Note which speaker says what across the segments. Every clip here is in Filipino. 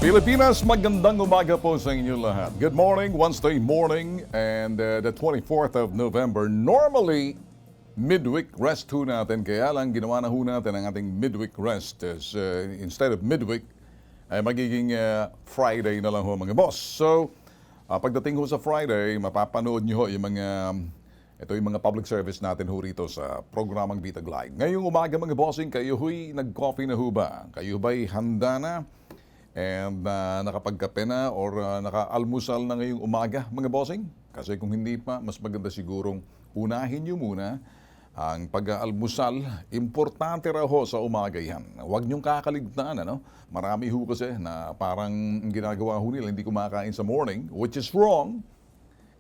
Speaker 1: Pilipinas, magandang umaga po sa inyo lahat. Good morning, Wednesday morning, and the 24th of November. Normally, midweek rest ho natin, kaya lang ginawa na ho natin ang ating midweek rest. Instead of midweek, ay magiging Friday na lang ho mga boss. So, pagdating ho sa Friday, mapapanood nyo ho ito yung mga public service natin ho rito sa programang Bitag Live. Ngayong umaga mga bossing, kayo ho'y nag-coffee na ho ba? Kayo ba'y handa na? And nakapagkape na or naka-almusal na ngayong umaga mga bossing? Kasi kung hindi pa, mas maganda sigurong unahin nyo muna ang pag-aalmusal. Importante raw ho sa umaga yan. Huwag nyong kakaligtaan. Ano? Marami ho kasi na parang ginagawa ho nila, hindi kumakain sa morning, which is wrong.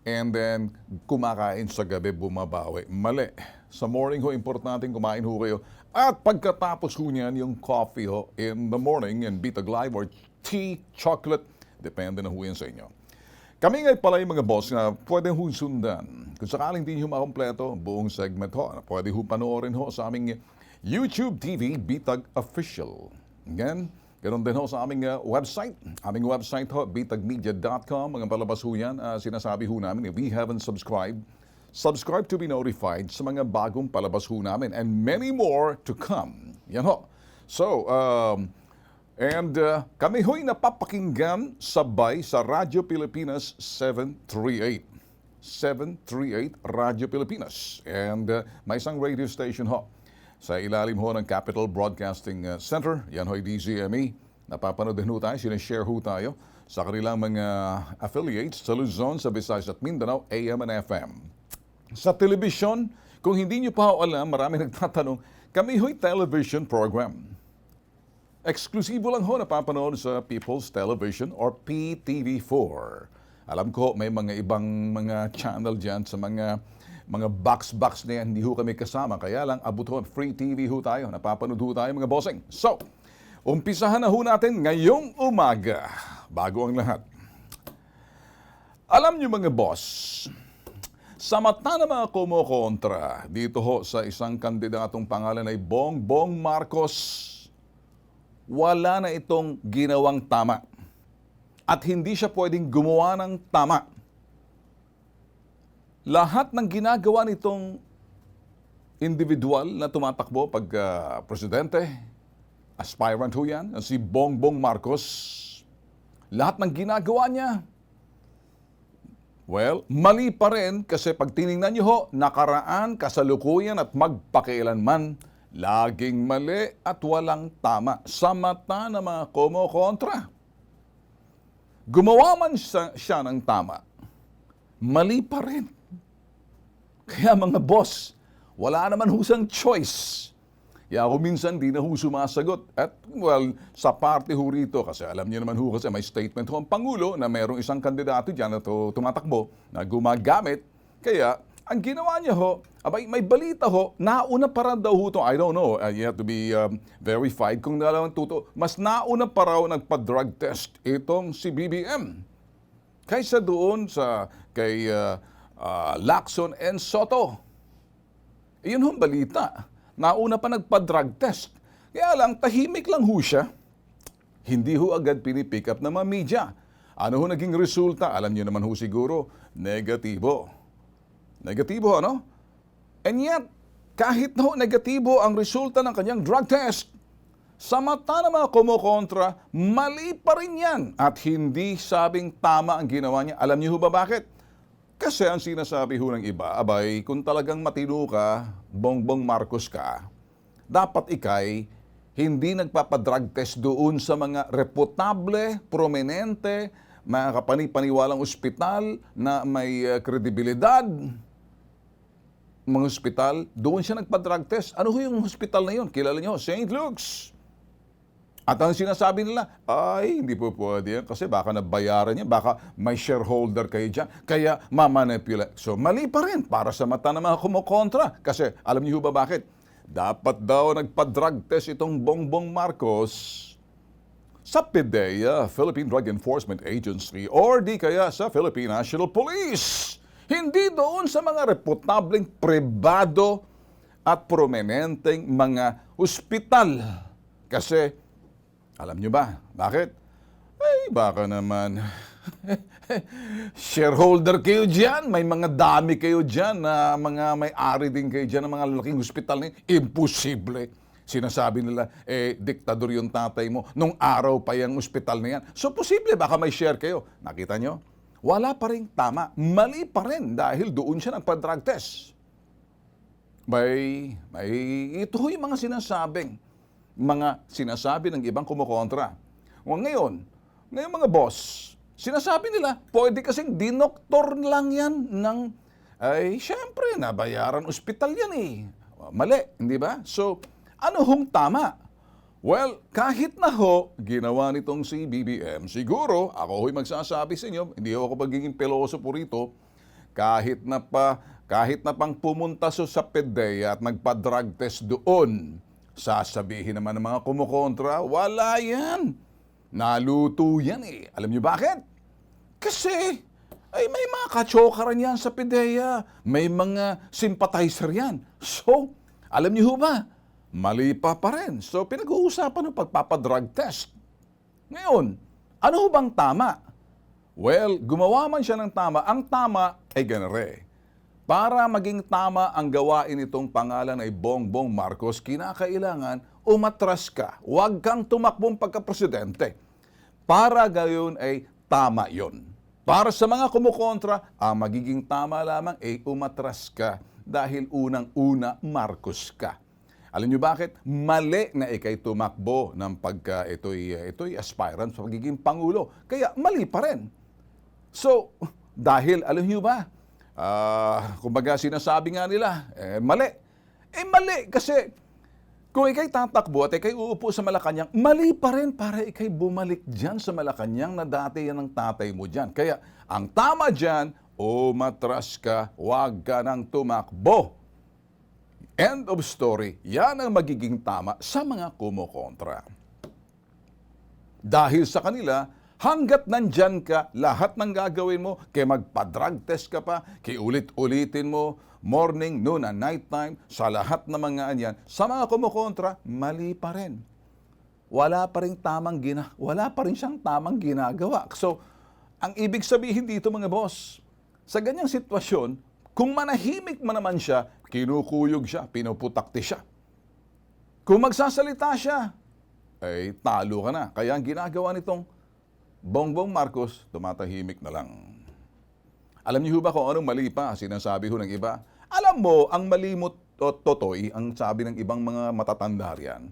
Speaker 1: And then, kumakain sa gabi, bumabawi. Mali. Sa morning ho, importanteng kumain ho kayo. At pagkatapos ho niyan, yung coffee ho in the morning and Bitag Live or tea, chocolate, depende na ho yan sa inyo. Kami ngay pala yung mga boss na pwede ho sundan. Kung sakaling di nyo makompleto, buong segment ho, pwede ho panoorin ho sa aming YouTube TV, Bitag Official. Again, ganoon din ho sa aming website. Aming website ho, bitagmedia.com. Mga palabas ho yan, sinasabi ho namin, if we haven't subscribed, subscribe to be notified sa mga bagong palabas ho namin and many more to come. Yan ho. So, kami ho'y napapakinggan sabay sa Radyo Pilipinas 738. 738 Radyo Pilipinas. And may isang radio station ho sa ilalim ho ng Capital Broadcasting Center. Yan ho'y DZME. Napapanood din ho tayo, sinashare ho tayo sa kanilang mga affiliates sa Luzon, sa Visayas at Mindanao, AM and FM. Sa telebisyon, kung hindi nyo pa alam, marami nagtatanong, kami ho'y television program. Eksklusibo lang ho napapanood sa People's Television or PTV4. Alam ko may mga ibang mga channel dyan sa mga box na yan, hindi ho kami kasama. Kaya lang abot ho, free TV ho tayo, napapanood ho tayo mga bossing. So, umpisahan na ho natin ngayong umaga. Bago ang lahat. Alam nyo mga boss, sa mata ng mga kumokontra, dito ho sa isang kandidatong pangalan ay Bongbong Marcos, wala na itong ginawang tama. At hindi siya pwedeng gumawa ng tama. Lahat ng ginagawa nitong individual na tumatakbo pag presidente, aspirant ho yan, si Bongbong Marcos, lahat ng ginagawa niya, well, mali pa rin kasi pag tinignan niyo ho, nakaraan, kasalukuyan at magpakilanman, laging mali at walang tama sa mata ng mga kumokontra. Gumawa man siya ng tama, mali pa rin. Kaya mga boss, wala naman husang choice. Kaya ako minsan di na ho sumasagot. At well, sa parte ho rito, kasi alam niyo naman ho kasi may statement ho ang Pangulo na mayroong isang kandidato dyan na tumatakbo na gumagamit. Kaya ang ginawa niya ho, abay, may balita ho, nauna pa raw daw ho ito, I don't know, you have to be verified kung dalawang tuto, mas nauna pa raw nagpa-drug test itong si BBM. Kaysa doon kay Lacson and Soto. Iyon hong balita, nauna pa nagpa-drug test. Kaya lang, tahimik lang ho siya. Hindi ho agad pinipick up ng mga media. Ano ho naging resulta? Alam niyo naman ho siguro, negatibo. Negatibo, ano? And yet, kahit na negatibo ang resulta ng kanyang drug test, sa mata ng mga kumokontra, mali pa rin yan. At hindi sabing tama ang ginawa niya. Alam niyo ba bakit? Kasi ang sinasabi ho ng iba, abay, kung talagang matino ka, Bongbong Marcos ka, dapat ikay hindi nagpapadrug test doon sa mga reputable, prominente, mga kapanipaniwalang ospital na may kredibilidad. Mga ospital, doon siya nagpa-drug test. Ano ho yung hospital na yun? Kilala niyo, St. Luke's. At ang sinasabi nila, ay, hindi po pwede yan kasi baka nabayaran niya, baka may shareholder kayo dyan, kaya mamanipulate. So, mali pa rin para sa mata ng mga kumukontra. Kasi, alam niyo ba bakit? Dapat daw nagpa-drug test itong Bongbong Marcos sa PDEA, Philippine Drug Enforcement Agency, or di kaya sa Philippine National Police. Hindi doon sa mga reputableng pribado at prominenteng mga ospital. Kasi, alam nyo ba, bakit? Ay, Ay, baka naman. Shareholder kayo dyan, may mga dami kayo dyan, na mga may-ari din kayo dyan ng mga laking ospital na yun. Imposible. Sinasabi nila, diktador yung tatay mo. Nung araw pa yung ospital na yan. So, posible, baka may share kayo. Nakita nyo? Wala pa rin tama. Mali pa rin dahil doon siya nagpa-drug test. Ito yung mga sinasabi ng ibang kumukontra. Ngayon mga boss, sinasabi nila, pwede kasing dinoktor lang yan syempre, nabayaran ospital yan eh. Mali, hindi ba? So, ano hong tama? Well, kahit na ginawa nitong si BBM, siguro, ako ho'y magsasabi sa inyo, hindi ako pagiging pilosopo rito, kahit na pang pumunta sa PDEA at magpa-drug test doon, sasabihin naman ng mga kumukontra, wala yan. Naluto yan eh. Alam niyo bakit? Kasi, may mga kachokaran yan sa PDEA. May mga sympathizer yan. So, alam niyo ba? Mali pa rin. So, pinag-uusapan ng pagpapadrug test. Ngayon, ano bang tama? Well, gumawa man siya ng tama. Ang tama ay ganare. Para maging tama ang gawain itong pangalan ay Bongbong Marcos, kinakailangan umatras ka. Huwag kang tumakbong pagka-presidente. Para gayon ay tama yon. Para sa mga kumukontra, ang magiging tama lamang ay umatras ka dahil unang-una Marcos ka. Alam niyo bakit? Mali na ikay tumakbo ng pagka ito'y aspirant sa pagiging Pangulo. Kaya mali pa rin. So, dahil alam niyo ba, kumbaga sinasabi nga nila, mali. Mali kasi kung ikay tatakbo at ikay uupo sa Malacanang, mali pa rin para ikay bumalik dyan sa Malacanang na dati yan ang tatay mo dyan. Kaya ang tama dyan, umatras ka, huwag ka nang tumakbo. End of story. Yan ang magiging tama sa mga kumukontra. Dahil sa kanila, hanggat nandyan ka, lahat ng gagawin mo, kaya magpa-drug test ka pa, kaya ulit-ulitin mo, morning, noon, and night time, sa lahat ng mga anyan, sa mga kumukontra, mali pa rin. Wala pa rin siyang tamang ginagawa. So, ang ibig sabihin dito mga boss, sa ganyang sitwasyon, kung manahimik man naman siya, kinukuyog siya, pinuputakti siya. Kung magsasalita siya, ay talo ka na. Kaya ang ginagawa nitong Bongbong Marcos, tumatahimik na lang. Alam niyo ba kung anong mali pa, sinasabi ho ng iba? Alam mo, ang mali mo, Totoy, ang sabi ng ibang mga matatanda riyan,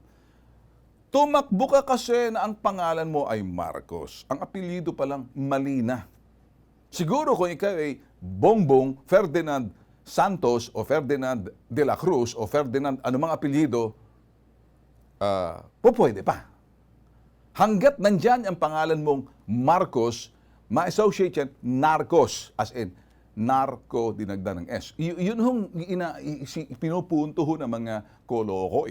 Speaker 1: tumakbo ka kasi na ang pangalan mo ay Marcos. Ang apelyido pa lang, mali na. Siguro kung ikaw ay Bongbong Ferdinand Santos o Ferdinand de la Cruz o Ferdinand anumang apelyido, pwede pa. Hanggat nandyan ang pangalan mong Marcos, ma-associate yan, narcos, as in, narco dinagdan ng S. Yun hong pinupunto ho ng mga koloko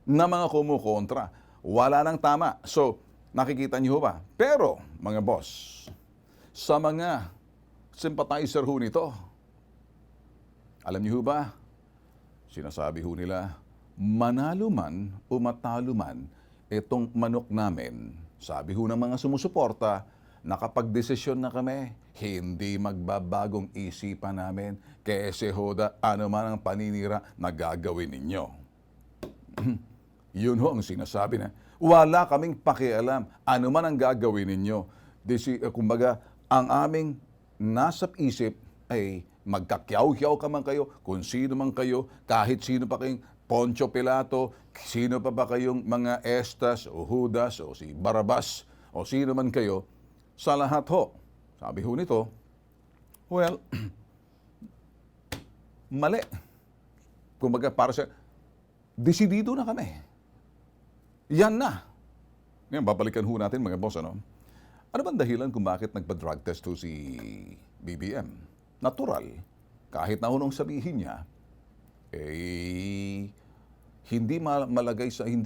Speaker 1: na mga kumukontra. Wala nang tama. So, nakikita niyo ba? Pero, mga boss, sa mga sympathizer ho nito, alam niyo ba, sinasabi ho nila, manalo man o matalo man, itong manok namin, sabi ho ng mga sumusuporta, nakapag-desisyon na kami, hindi magbabagong isipan namin, kasi hoda, ano man ang paninira na gagawin ninyo. Yun ho ang sinasabi na, wala kaming pakialam, ano man ang gagawin ninyo. Kumbaga, ang aming nasa isip ay magkakyaw-kyaw ka man kayo, kung sino man kayo, kahit sino pa kayong Poncio Pilato, sino pa ba kayong mga Estas o Judas o si Barabas o sino man kayo, sa lahat ho. Sabi ho nito, well, mali. Kumbaga para sa, desidido na kami. Yan na. Ngayon, babalikan ho natin mga boss, ano? Ano bang dahilan kung bakit nagpa-drug test ho si BBM? Natural. Kahit na hunong sabihin niya, hindi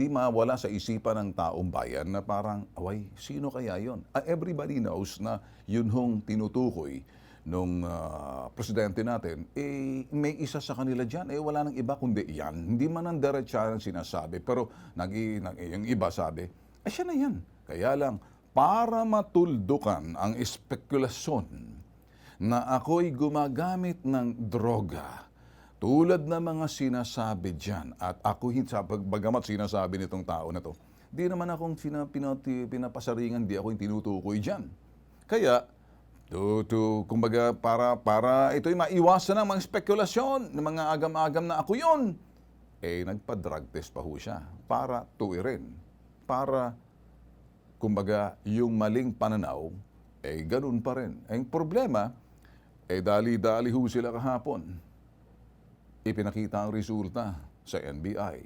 Speaker 1: mawala sa isipan ng taong bayan na parang, away, sino kaya yon? Everybody knows na yun hong tinutukoy nung presidente natin, may isa sa kanila dyan, wala nang iba kundi yan. Hindi man ang diretsa ang sinasabi, pero yung iba sabi, siya na yan. Kaya lang, para matuldukan ang espekulasyon na ako'y gumagamit ng droga tulad ng mga sinasabi dyan. At ako, bagamat sinasabi nitong tao na to, di naman akong pinapasaringan, di ako yung tinutukoy dyan. Kaya, kumbaga, para ito'y maiwasan ng mga spekulasyon, ng mga agam-agam na ako yun, nagpa-drug test pa ho siya para tuwirin. Para, kumbaga, yung maling pananaw, ganun pa rin. Ang problema, dali-dali ho sila kahapon. Ipinakita ang resulta sa NBI,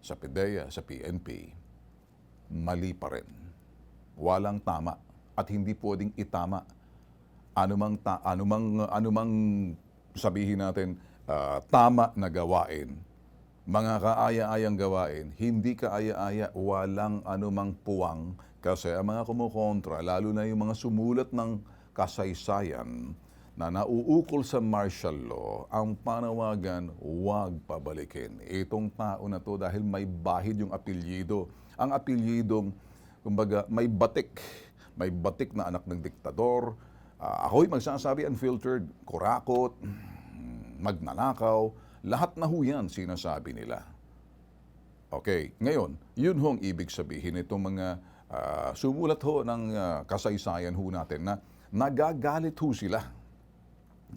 Speaker 1: sa PDEA, sa PNP. Mali pa rin. Walang tama at hindi pwedeng itama anumang sabihin natin tama na gawain, mga kaaya-ayang gawain, hindi kaaya-aya, walang anumang puwang kasi ang mga kumukontra, lalo na yung mga sumulat ng kasaysayan na nauukol sa martial law, ang panawagan, huwag pabalikin. Itong tao na to dahil may bahid yung apelyido. Ang apelyidong, kumbaga, may batik na anak ng diktador. Ako'y magsasabi unfiltered, kurakot, magnanakaw, lahat na ho yan sinasabi nila. Okay, ngayon, yun hong ibig sabihin itong mga sumulat ho ng kasaysayan ho natin na nagagalit ho sila.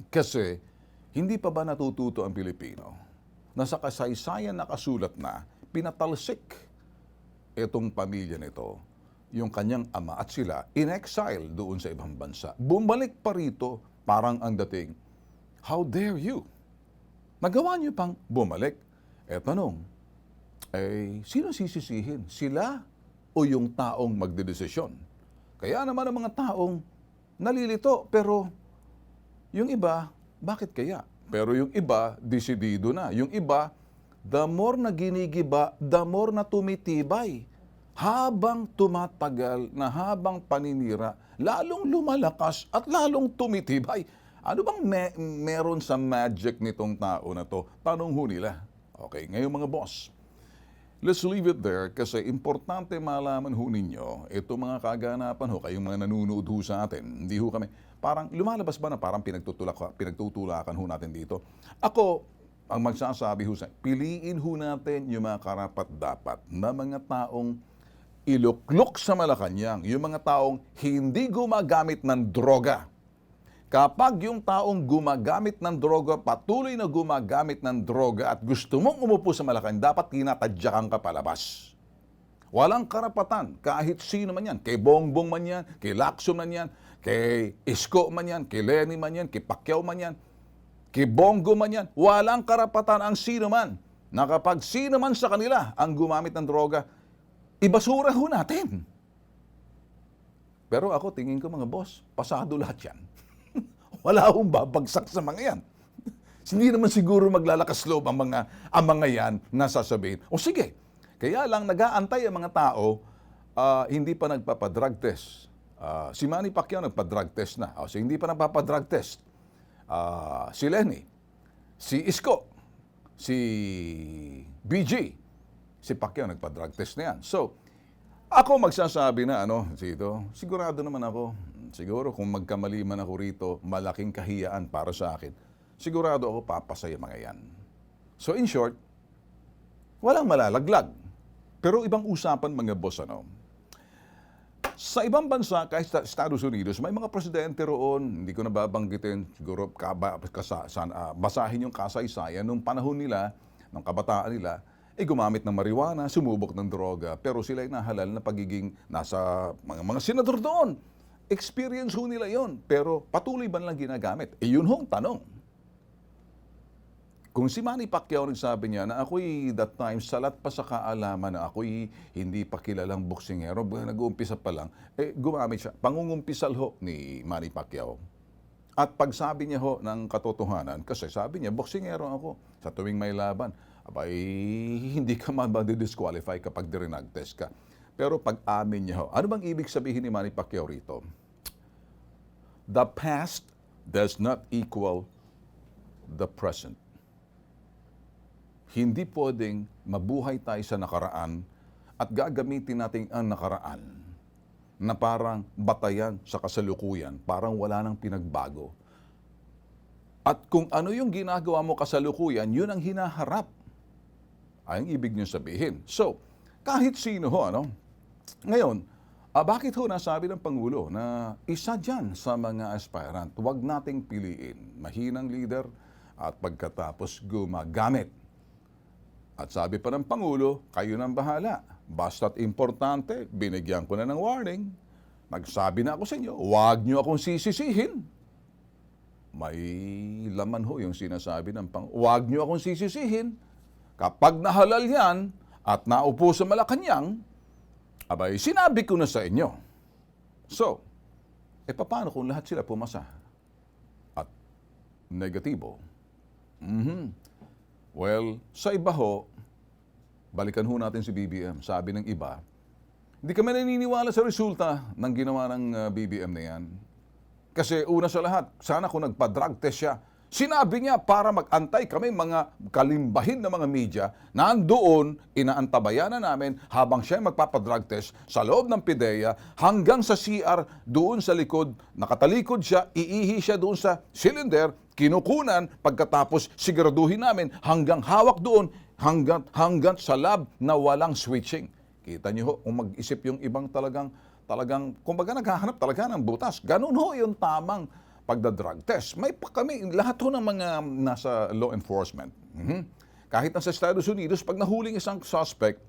Speaker 1: Kasi, hindi pa ba natututo ang Pilipino na sa kasaysayan nakasulat na pinatalsik itong pamilya nito, yung kanyang ama at sila, in exile doon sa ibang bansa. Bumalik pa rito, parang ang dating, how dare you? Nagawa niyo pang bumalik. Tanong, sino sisisihin? Sila o yung taong magdedesisyon? Kaya naman ang mga taong nalilito, pero yung iba, bakit kaya? Pero yung iba, desidido na. Yung iba, the more na ginigiba, the more na tumitibay. Habang tumatagal na habang paninira, lalong lumalakas at lalong tumitibay. Ano bang meron sa magic nitong tao na to? Tanong ho nila. Okay, ngayon mga boss, let's leave it there kasi importante malaman ho ninyo, ito mga kaganapan ho, kayong mga nanonood ho sa atin, hindi ho kami, parang lumalabas ba na parang pinagtutulakan ho natin dito? Ako, ang magsasabi ho sa, piliin ho natin yung mga karapat-dapat na mga taong iluklok sa Malacanang, yung mga taong hindi gumagamit ng droga. Kapag yung taong gumagamit ng droga, patuloy na gumagamit ng droga at gusto mong umupo sa Malacanang, dapat tinatadyakan ka palabas. Walang karapatan, kahit sino man yan, kay Bongbong man yan, kay Lacson man yan, kay Isko man yan, kay Lenny man yan, kay Pacquiao man yan, kay Bongo man yan, walang karapatan ang sino man na kapag sino man sa kanila ang gumamit ng droga, ibasura ho natin. Pero ako, tingin ko mga boss, pasado lahat yan. Wala akong babagsak sa mga yan. Hindi naman siguro maglalakas loob ang mga yan na sasabihin. O sige, kaya lang nag-aantay ang mga tao, hindi pa nagpapadrug test. Si Manny Pacquiao nagpa-drug test na. So hindi pa nagpapadrug test. Si Lenny, si Isko, si BG, si Pacquiao nagpa-drug test na yan. So, ako magsasabi na, sigurado naman ako, siguro kung magkamali man ako rito, malaking kahiyaan para sa akin, sigurado ako papasaya mga yan. So, in short, walang malalaglag. Pero ibang usapan mga boss, sa ibang bansa, kahit sa Estados Unidos, may mga presidente roon, hindi ko nababanggitin, siguro basahin yung kasaysayan nung panahon nila, ng kabataan nila, gumamit ng marijuana, sumubok ng droga, pero sila ay nahalal na pagiging nasa mga senador doon. Experience ho nila yon, pero patuloy ba nilang ginagamit? Yun hong tanong. Kung si Manny Pacquiao nagsabi niya na ako'y that time, salat pa sa kaalaman na ako'y hindi pa kilalang boksingero, nag-uumpisa pa lang, gumamit siya. Pangungumpisal ho ni Manny Pacquiao. At pagsabi niya ho ng katotohanan, kasi sabi niya, boksingero ako sa tuwing may laban. Abay, hindi ka ma-disqualify kapag dinag-test ka. Pero pag-amin niya ho, ano bang ibig sabihin ni Manny Pacquiao rito? The past does not equal the present. Hindi pwedeng mabuhay tayo sa nakaraan at gagamitin natin ang nakaraan na parang batayan sa kasalukuyan, parang wala nang pinagbago. At kung ano yung ginagawa mo kasalukuyan, yun ang hinaharap. Ay ang ibig niyo sabihin. So, kahit sino ho, ano? Ngayon, bakit ho nasabi ng Pangulo na isa dyan sa mga aspirant, huwag nating piliin mahinang leader at pagkatapos gumagamit. At sabi pa ng Pangulo, kayo nang bahala. Basta't importante, binigyan ko na ng warning. Nagsabi na ako sa inyo, huwag niyo akong sisisihin. May laman ho yung sinasabi ng Pangulo. Huwag niyo akong sisisihin. Kapag nahalal yan at naupo sa Malacanang, abay, sinabi ko na sa inyo. So, paano kung lahat sila pumasa? At negatibo? Well, sa iba ho, balikan ho natin si BBM. Sabi ng iba, hindi kami naniniwala sa resulta ng ginawa ng BBM na yan. Kasi una sa lahat, sana kung nagpa-drug test siya, sinabi niya para mag-antay kami mga kalimbahin na mga media na andoon, inaantabayan na namin habang siya magpapadrug test sa loob ng PIDEA hanggang sa CR doon sa likod, nakatalikod siya, iihi siya doon sa cylinder, kinukunan, pagkatapos siguraduhin namin hanggang hawak doon, hanggang sa lab na walang switching. Kita niyo ho, kung mag-isip yung ibang talagang, kumbaga naghahanap talaga ng butas. Ganun ho yung tamang pagda-drug test. May pa kami, lahat ho ng mga nasa law enforcement. Kahit nasa Estados Unidos, pag nahuling isang suspect,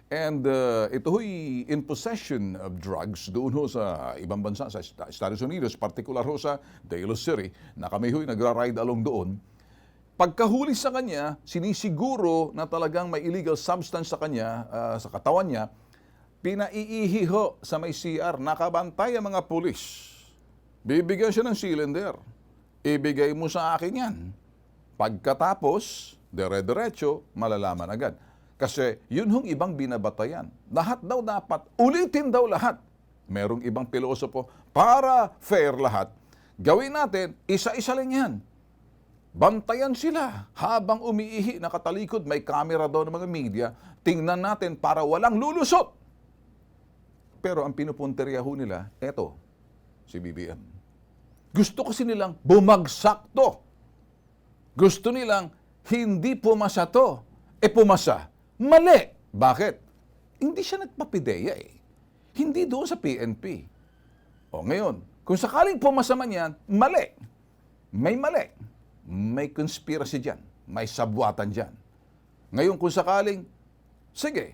Speaker 1: and ito ho'y in possession of drugs doon ho sa ibang bansa, sa Estados Unidos, particular ho sa Delos City, na kami ho'y nagra-ride along doon, pagkahuli sa kanya, sinisiguro na talagang may illegal substance sa kanya, sa katawan niya, pinaiihi ho sa may CR, nakabantay ang mga pulis. Bibigyan siya ng cylinder. Ibigay mo sa akin yan. Pagkatapos, dire-diretso, malalaman agad. Kasi yun hong ibang binabatayan. Lahat daw dapat, ulitin daw lahat. Merong ibang pilosopo, para fair lahat, gawin natin, isa-isa lang yan. Bantayan sila habang umiihi, nakatalikod, may camera daw ng mga media, tingnan natin para walang lulusot. Pero ang pinupunteriya ho nila, eto, si BBM. Gusto kasi nilang bumagsak to. Gusto nilang hindi pumasa to. Pumasa. Mali. Bakit? Hindi siya nagpapideya eh. Hindi doon sa PNP. O ngayon, kung sakaling pumasa man yan, mali. May mali. May conspiracy dyan. May sabwatan dyan. Ngayon, kung sakaling, sige,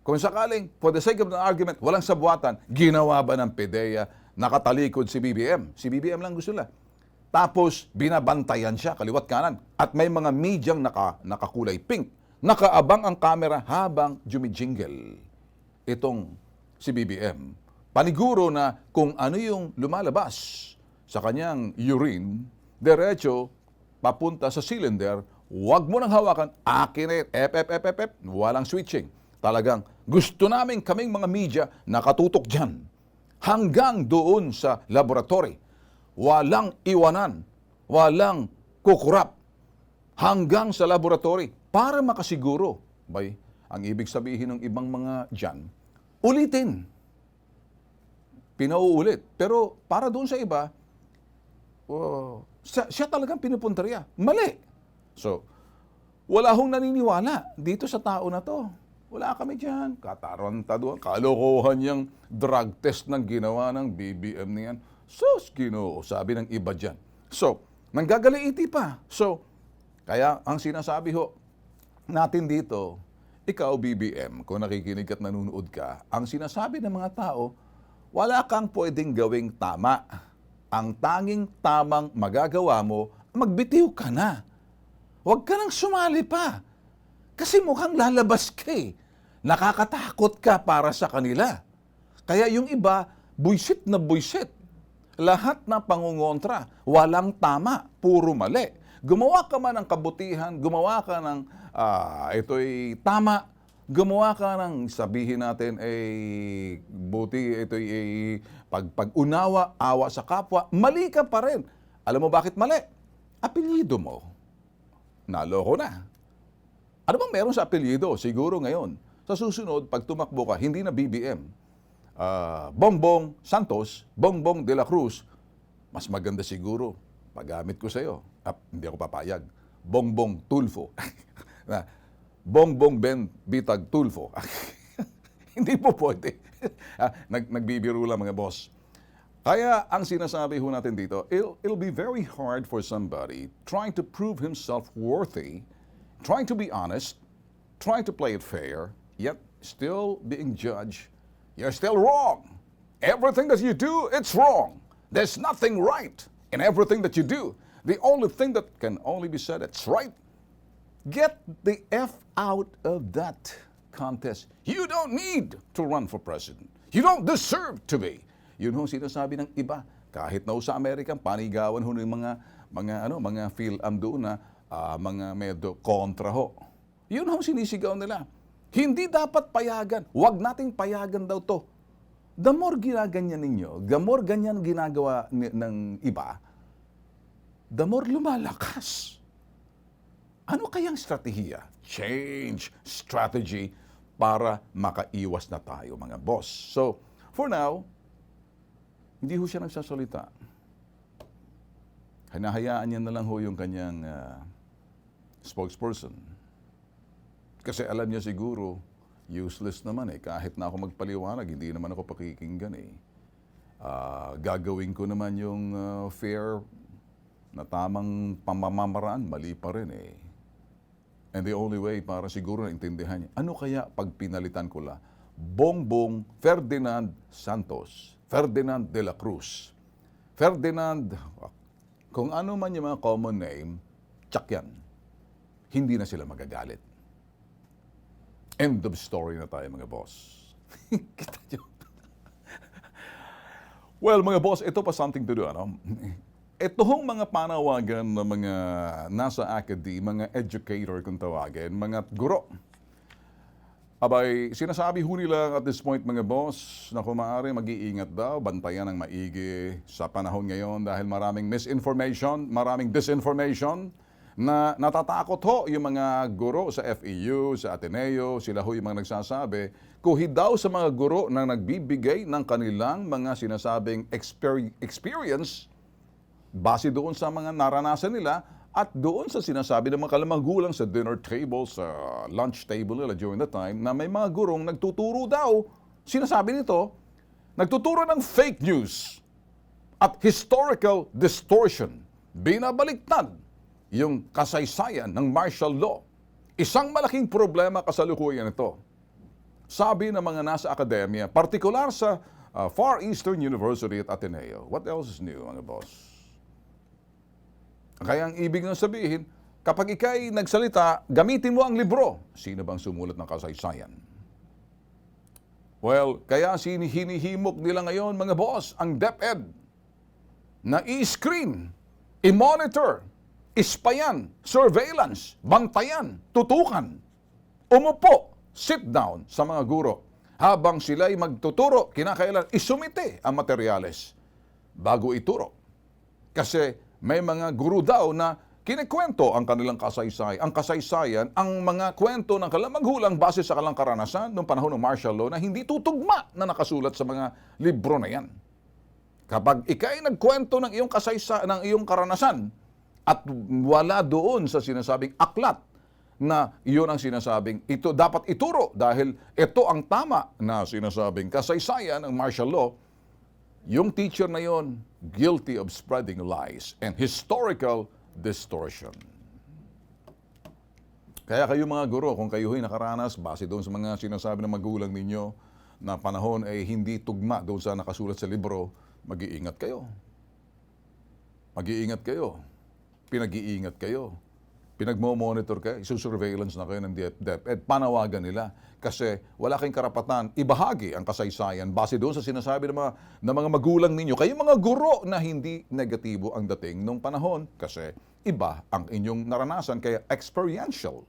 Speaker 1: kung sakaling, for the sake of the argument, walang sabwatan, ginawa ba ng PIDEA, nakatalikod si BBM? Si BBM lang gusto nila. Tapos, binabantayan siya, kaliwat kanan. At may mga medyang nakakulay pink. Nakaabang ang kamera habang jumijingle. Itong si BBM. Paniguro na kung ano yung lumalabas sa kanyang urine, diretso, papunta sa cylinder, huwag mo nang hawakan, akin walang switching. Talagang gusto namin kaming mga media nakatutok dyan. Hanggang doon sa laboratory. Walang iwanan. Walang kukurap. Hanggang sa laboratory. Para makasiguro. Bay, ang ibig sabihin ng ibang mga dyan, ulitin. Pinauulit. Pero para doon sa iba, siya talagang pinupuntarya. Mali. So, wala hong naniniwala dito sa tao na to. Wala kami dyan. Katarantaduan, kalokohan yung drug test ng ginawa ng BBM niyan. Sus, Ginoo, sabi ng iba dyan. So, nanggagaliiti pa. So, kaya ang sinasabi ho natin dito, ikaw BBM, kung nakikinig at nanonood ka, ang sinasabi ng mga tao, wala kang pwedeng gawing tama. Ang tanging tamang magagawa mo, magbitiw ka na. Huwag ka nang sumali pa. Kasi mukhang lalabas ka eh. Nakakatakot ka para sa kanila. Kaya yung iba, buisit na buisit. Lahat na pangungontra, walang tama, puro mali. Gumawa ka man ng kabutihan, gumawa ka ng ito'y tama, gumawa ka ng sabihin natin buti, ito'y pag-unawa, awa sa kapwa, mali ka pa rin. Alam mo bakit mali? Apelyido mo. Naloko na. Ano bang meron sa apelyido? Siguro ngayon. Sa susunod, pag tumakbo ka, hindi na BBM. Bongbong Santos, Bongbong de la Cruz, mas maganda siguro paggamit ko sa iyo. Hindi ako papayag. Bongbong Tulfo. Na, Bongbong Ben Bitag Tulfo. Hindi po pwede. Nagbibiro lang mga boss. Kaya ang sinasabi ho natin dito, it'll be very hard for somebody trying to prove himself worthy, trying to be honest, trying to play it fair, yet still being judged. You're still wrong. Everything that you do, it's wrong. There's nothing right in everything that you do. The only thing that can only be said, it's right. Get the F out of that contest. You don't need to run for president. You don't deserve to be. Yun ho sinasabi ng iba. Kahit na sa Amerika, panigawan ho ng mga PhilAm doon na mga medyo kontra ho. Yun ho sinisigaw nila. Hindi dapat payagan. Huwag nating payagan daw to. The more ginaganyan ninyo, the more ganyan ginagawa ng iba, the more lumalakas. Ano kayang strategiya? Change strategy para makaiwas na tayo, mga boss. So, for now, hindi ho siya nagsasalita. Hinahayaan niya na lang ho yung kanyang spokesperson. Kasi alam niya siguro, useless naman eh. Kahit na ako magpaliwanag, hindi naman ako pakikinggan eh. Gagawin ko naman yung fair na tamang pamamaraan, mali pa rin eh. And the only way para siguro naintindihan niya, ano kaya pag pinalitan ko la? Bongbong Ferdinand Santos, Ferdinand de la Cruz. Ferdinand, kung ano man yung mga common name, tsak yan. Hindi na sila magagalit. End of story na tayo, mga boss. Kita nyo? Well, mga boss, ito pa something to do, ano? Ito hong mga panawagan ng mga nasa academy, mga educator kung tawagin, mga guro. Abay, sinasabi ho nila at this point, mga boss, na kung maaari mag-iingat daw, bantayan ng maigi sa panahon ngayon dahil maraming misinformation, maraming disinformation, na natatakot ho yung mga guro sa FEU, sa Ateneo, sila ho yung mga nagsasabi, kuhi daw sa mga guro na nagbibigay ng kanilang mga sinasabing experience base doon sa mga naranasan nila at doon sa sinasabi ng mga kalamagulang sa dinner table, sa lunch table nila during the time, na may mga gurong nagtuturo daw, sinasabi nito, nagtuturo ng fake news at historical distortion, binabaliktad yung kasaysayan ng martial law. Isang malaking problema kasalukuyan ito. Sabi ng mga nasa akademya, partikular sa Far Eastern University at Ateneo. What else is new, mga boss? Kaya ang ibig nang sabihin, kapag ikay nagsalita, gamitin mo ang libro. Sino bang sumulat ng kasaysayan? Well, kaya hinihimok nila ngayon, mga boss, ang DepEd na i-screen, i-monitor, ispayan, surveillance, bantayan, tutukan, umupo, sit down sa mga guro. Habang sila'y magtuturo, kinakailan isumite ang materyales bago ituro. Kasi may mga guro daw na kinikwento ang kanilang kasaysayan. Ang kasaysayan, ang mga kwento ng kanilang magulang base sa kanilang karanasan noong panahon ng martial law na hindi tutugma na nakasulat sa mga libro na yan. Kapag ikay nagkwento ng iyong kasaysayan, ng iyong karanasan, at wala doon sa sinasabing aklat na iyon ang sinasabing ito dapat ituro dahil ito ang tama na sinasabing kasaysayan ng martial law, yung teacher na yon guilty of spreading lies and historical distortion. Kaya kayo mga guro, kung kayo'y nakaranas base doon sa mga sinasabi ng magulang ninyo na panahon ay hindi tugma doon sa nakasulat sa libro, mag-iingat kayo. Mag-iingat kayo. Pinag-iingat kayo. Pinagmo-monitor kayo. Isusurveillance na kayo ng DepEd. Panawagan nila. Kasi wala kayong karapatan ibahagi ang kasaysayan base doon sa sinasabi ng mga magulang ninyo. Kayo mga guro na hindi negatibo ang dating nung panahon kasi iba ang inyong naranasan kaya experiential.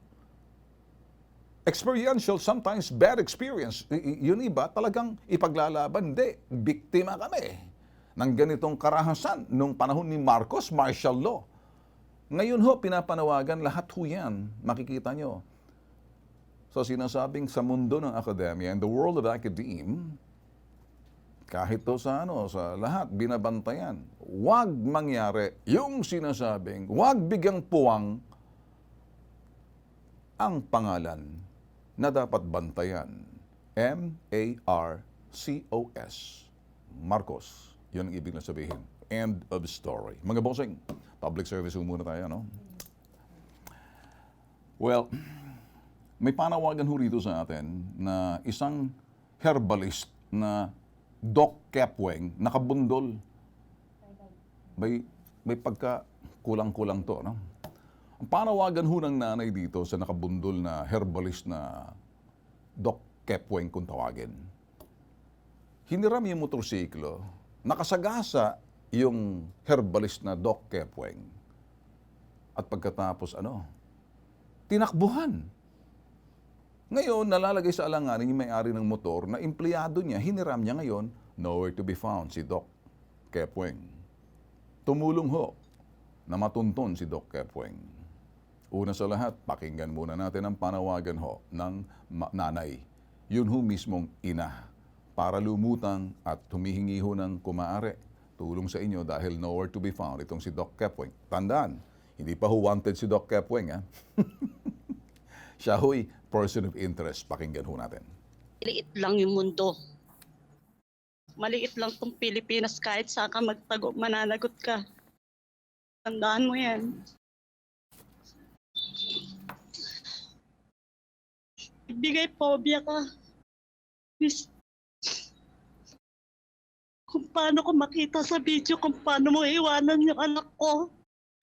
Speaker 1: Experiential, sometimes bad experience. Yun iba talagang ipaglalaban. Hindi, biktima kami ng ganitong karahasan nung panahon ni Marcos, martial law. Ngayon ho, pinapanawagan, lahat ho yan, makikita nyo. So sinasabing sa mundo ng akademya, in the world of academe, kahit to sa sa lahat, binabantayan. Huwag mangyari yung sinasabing, huwag bigyang puwang ang pangalan na dapat bantayan. M-A-R-C-O-S. Marcos. Yun ang ibig na sabihin. End of story. Mga bossing, public service muna tayo, no? Well, may panawagan ho rito sa atin na isang herbalist na Doc Kepweng, nakabundol. May pagka kulang-kulang to, no? Ang panawagan ho ng nanay dito sa nakabundol na herbalist na Doc Kepweng kung tawagin. Hiniram yung motorsiklo, nakasagasa yung herbalist na Doc Kepweng. At pagkatapos tinakbuhan. Ngayon, nalalagay sa alanganin yung may-ari ng motor na empleyado niya, hiniram niya ngayon, nowhere to be found si Doc Kepweng. Tumulong ho na matuntun si Doc Kepweng. Una sa lahat, pakinggan muna natin ang panawagan ho ng nanay. Yun ho mismong ina para lumutang at humihingi ho ng kumaari. Tulong sa inyo dahil nowhere to be found itong si Doc Kepweng. Tandaan, hindi pa ho wanted si Doc Kepweng, ha? Siya ho'y person of interest. Pakinggan ho natin.
Speaker 2: Maliit lang yung mundo. Maliit lang tong Pilipinas, kahit saan ka magtago, mananagot ka. Tandaan mo yan. Ibigay phobia ka. Kung paano ko makita sa video kung paano mo iwanan yung anak ko.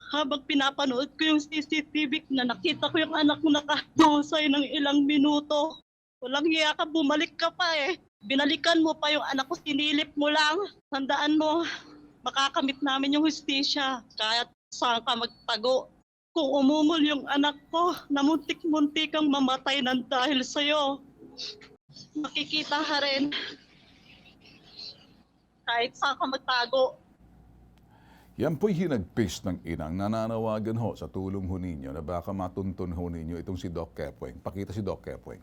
Speaker 2: Habang pinapanood ko yung CCTV na nakita ko yung anak mo nakahusay ng ilang minuto. Walang hiya ka, bumalik ka pa eh. Binalikan mo pa yung anak ko, sinilip mo lang. Tandaan mo, makakamit namin yung hustisya kahit saan ka magtago. Kung umumol yung anak ko, na muntik-muntik kang mamatay ng dahil sa'yo. Makikita ka rin. Kahit saan ka magtago.
Speaker 1: Yan po'y hinagpis ng inang nananawagan ho sa tulong ho ninyo na baka matuntun ho ninyo itong si Doc Kepweng. Pakita si Doc Kepweng.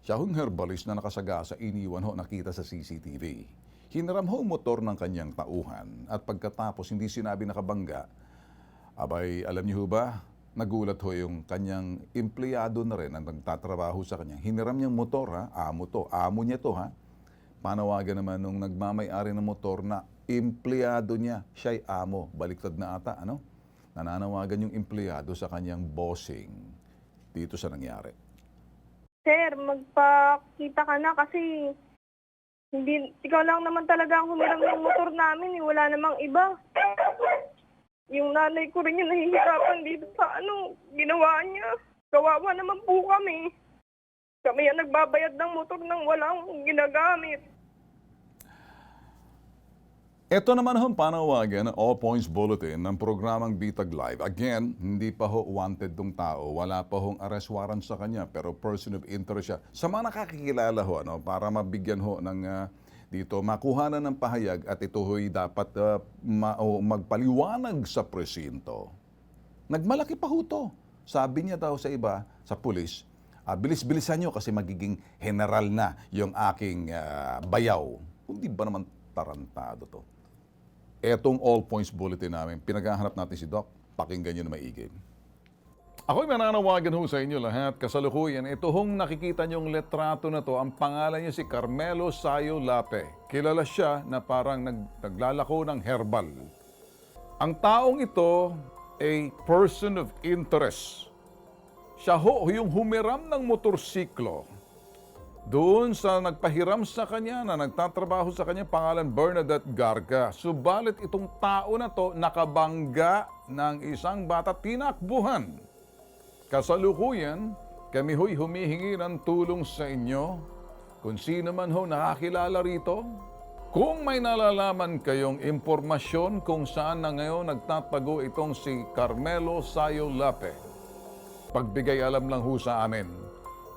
Speaker 1: Siya hong herbalist na nakasagasa, iniwan ho, nakita sa CCTV. Hiniram ho motor ng kanyang tauhan at pagkatapos hindi sinabi nakabangga, abay, alam niyo ho ba, nagulat ho yung kanyang empleyado na rin ang nagtatrabaho sa kanya. Hiniram niyang motor, ha? Amo niya to, ha? Panawagan naman nung nagmamay-ari ng motor na empleyado niya, siya'y amo. Baliktad na ata, Nananawagan yung empleyado sa kanyang bossing dito sa nangyari.
Speaker 3: Sir, magpakita ka na kasi ikaw lang naman talaga ang humiram ng motor namin. Wala namang iba. Yung nanay ko rin yung nahihirapan dito sa ginawa niya. Kawawa naman po kami. Kami ang nagbabayad ng motor nang walang ginagamit.
Speaker 1: Ito naman ang panawagan ng All Points Bulletin ng programang Bitag Live. Again, hindi pa ho wanted tong tao. Wala pa hong arrest warrant sa kanya, pero person of interest siya. Sa mga nakakikilala ho, para mabigyan ho ng dito, makuha na ng pahayag at ito ho'y dapat magpaliwanag sa presinto. Nagmalaki pa ho to. Sabi niya daw sa iba, sa pulis, bilis-bilisan nyo kasi magiging general na yung aking bayaw. Hindi ba naman tarantado to? Etong All Points Bulletin namin, pinaghahanap natin si Doc, pakinggan nyo na maigin. Ako'y mananawagan ho sa inyo lahat, kasalukuyan. Ito hong nakikita nyong letrato na to, ang pangalan niya si Carmelo Sayo Lape. Kilala siya na parang naglalako ng herbal. Ang taong ito ay person of interest. Siya ho yung humiram ng motorsiklo. Doon sa nagpahiram sa kanya na nagtatrabaho sa kanya, pangalan Bernadette Garga. Subalit itong tao na to nakabangga ng isang bata, tinakbuhan. Kasalukuyan, kami ho'y humihingi ng tulong sa inyo. Kung sino man ho nakakilala rito, kung may nalalaman kayong impormasyon kung saan na ngayon nagtatago itong si Carmelo Sayo Lape, pagbigay alam lang ho sa amin.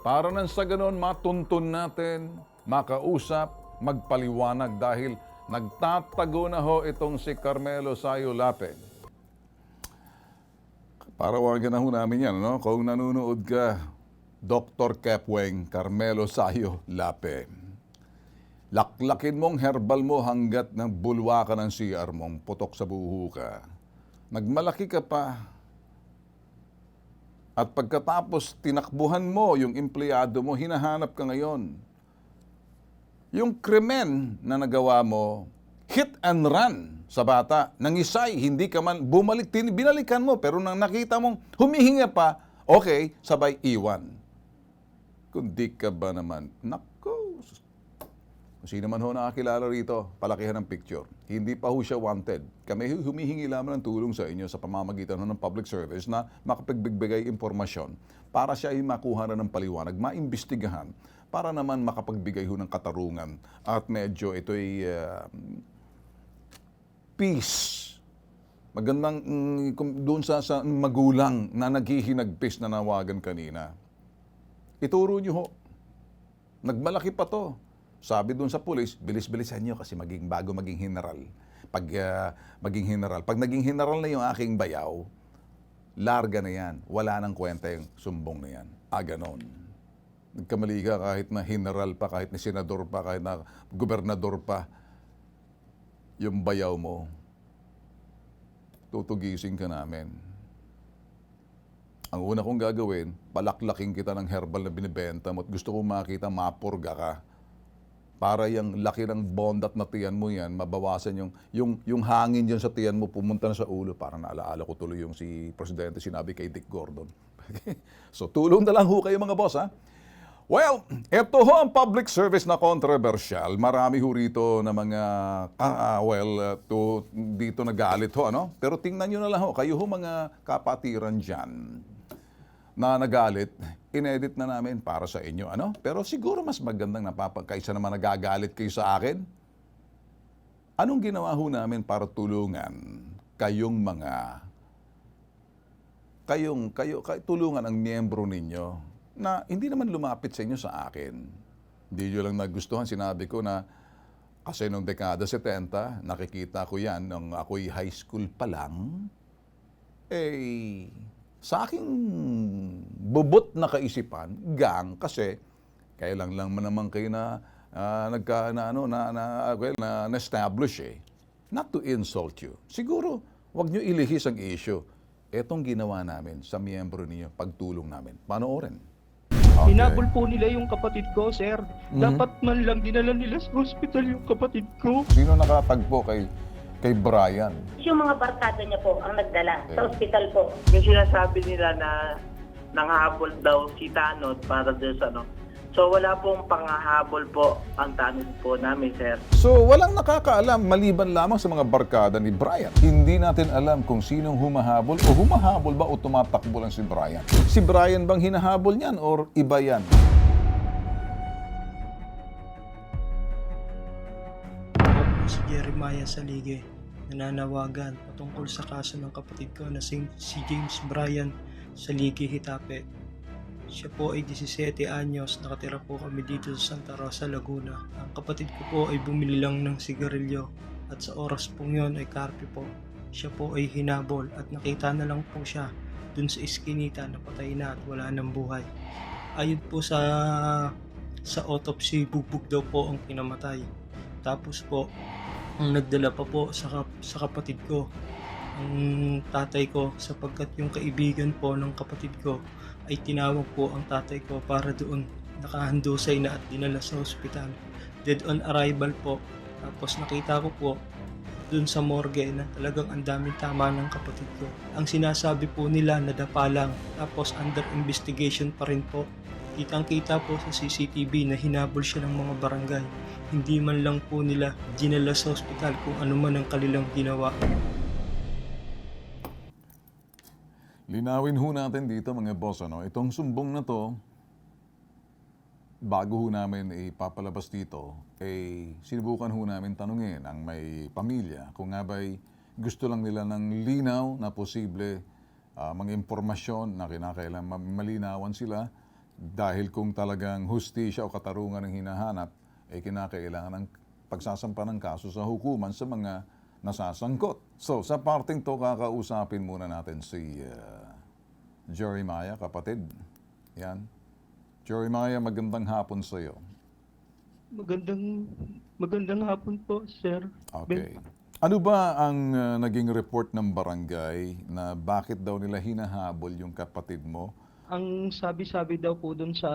Speaker 1: Para nang sa ganon matuntun natin, makausap, magpaliwanag dahil nagtatago na ho itong si Carmelo Sayo Lape. Parawagan na ho namin yan, Kung nanonood ka, Dr. Kepweng Carmelo Sayo Lape. Laklakin mong herbal mo hanggat ng bulwa ka ng CR mong putok sa buho ka. Nagmalaki ka pa. At pagkatapos tinakbuhan mo yung empleyado mo, hinahanap ka ngayon. Yung krimen na nagawa mo, hit and run sa bata, nangisay, hindi ka man bumalik, binalikan mo, pero nang nakita mong humihinga pa, okay, sabay iwan. Kundi ka ba naman, nako, kung sino man ho nakakilala rito, palakihan ng picture. Hindi pa ho siya wanted. Kami humihingi lamang ng tulong sa inyo sa pamamagitan ng public service na makapagbigay impormasyon para siya ay makuha na ng paliwanag, maimbestigahan, para naman makapagbigay ho ng katarungan at medyo ito'y peace. Magandang doon sa magulang na naghihinagpis na nawagan kanina. Ituro nyo ho. Nagmalaki pa to. Sabi doon sa pulis, bilis-bilisan nyo kasi bago maging general. Pag naging general na yung aking bayaw, larga na yan. Wala nang kwenta yung sumbong na yan. Ganon. Nagkamali ka kahit na general pa, kahit na senador pa, kahit na gobernador pa, yung bayaw mo, tutugising ka namin. Ang una kong gagawin, palaklaking kita ng herbal na binibenta mo at gusto kong makita mapurga ka. Para yung laki ng bondat na tiyan mo yan, mabawasan yung hangin dyan sa tiyan mo, pumunta na sa ulo. Parang naalaala ko tuloy yung si Presidente sinabi kay Dick Gordon. So tulong na lang ho kayo mga boss ha. Well, ito ho ang public service na controversial. Marami ho rito na mga, dito nagalit ho, ano? Pero tingnan nyo na lang ho, kayo ho mga kapatiran dyan na nagalit, inedit na namin para sa inyo, ano? Pero siguro mas magandang kaysa naman nagagalit kayo sa akin. Anong ginawa ho namin para tulungan kayong tulungan ang miyembro ninyo na hindi naman lumapit sa inyo sa akin. Hindi nyo lang nagustuhan, sinabi ko na kasi nung dekada 70, nakikita ko yan nung ako'y high school pa lang, sa aking bubot na kaisipan, gang, kasi kailan lang naman kayo na-establish not to insult you. Siguro, wag nyo ilihis ang issue. Etong ginawa namin sa miyembro ninyo, pagtulong namin. Panoorin. Okay.
Speaker 4: Hinabol po nila yung kapatid ko, sir. Dapat man lang dinala nila sa hospital yung kapatid ko.
Speaker 1: Sino nakatagpo kay Brian?
Speaker 5: Yung mga barkada niya po ang nagdala sa ospital po.
Speaker 6: Yung sinasabi nila na nanghahabol daw si Tanod para doon sa ano. So wala pong panghahabol po ang Tanod po namin, sir.
Speaker 1: So walang nakakaalam maliban lamang sa mga barkada ni Brian. Hindi natin alam kung sinong humahabol o humahabol ba o tumatakbo lang si Brian. Si Brian bang hinahabol niyan or iba yan?
Speaker 4: Si Jeremiah Salige, nananawagan patungkol sa kaso ng kapatid ko na si James Brian Salige Hitape. Siya po ay 17 anyos, nakatira po kami dito sa Santa Rosa, Laguna. Ang kapatid ko po ay bumili lang ng sigarilyo at sa oras pong yon ay karpe po. Siya po ay hinabol at nakita na lang po siya dun sa iskinita na patay na at wala ng buhay. Ayon po sa autopsy, bugbog daw po ang kinamatay. Tapos po, ang nagdala pa po sa kapatid ko, ang tatay ko, sapagkat yung kaibigan po ng kapatid ko ay tinawag po ang tatay ko para doon. Nakahandusay na at dinala sa ospital. Dead on arrival po. Tapos nakita ko po doon sa morgue na talagang ang daming tama ng kapatid ko. Ang sinasabi po nila na dapa lang, tapos under investigation pa rin po. Kitang-kita po sa CCTV na hinabol siya ng mga barangay. Hindi man lang po nila dinala sa ospital kung ano man ang kanilang ginawa.
Speaker 1: Linawin ho natin dito mga boss, ano? Itong sumbong na to, bago ho namin ipapalabas dito, sinubukan ho namin tanungin ang may pamilya kung nga ba'y gusto lang nila ng linaw na posible mga impormasyon na kinakailangan malinawan sila dahil kung talagang hustisya o katarungan ang hinahanap, kinakailangan ng pagsasampa ng kaso sa hukuman sa mga nasasangkot. So, sa parting to, kakausapin muna natin si Jeremiah, kapatid. Yan. Jeremiah, magandang hapon sa iyo.
Speaker 4: Magandang hapon po, sir.
Speaker 1: Okay. Ano ba ang naging report ng barangay na bakit daw nila hinahabol yung kapatid mo?
Speaker 4: Ang sabi-sabi daw po dun sa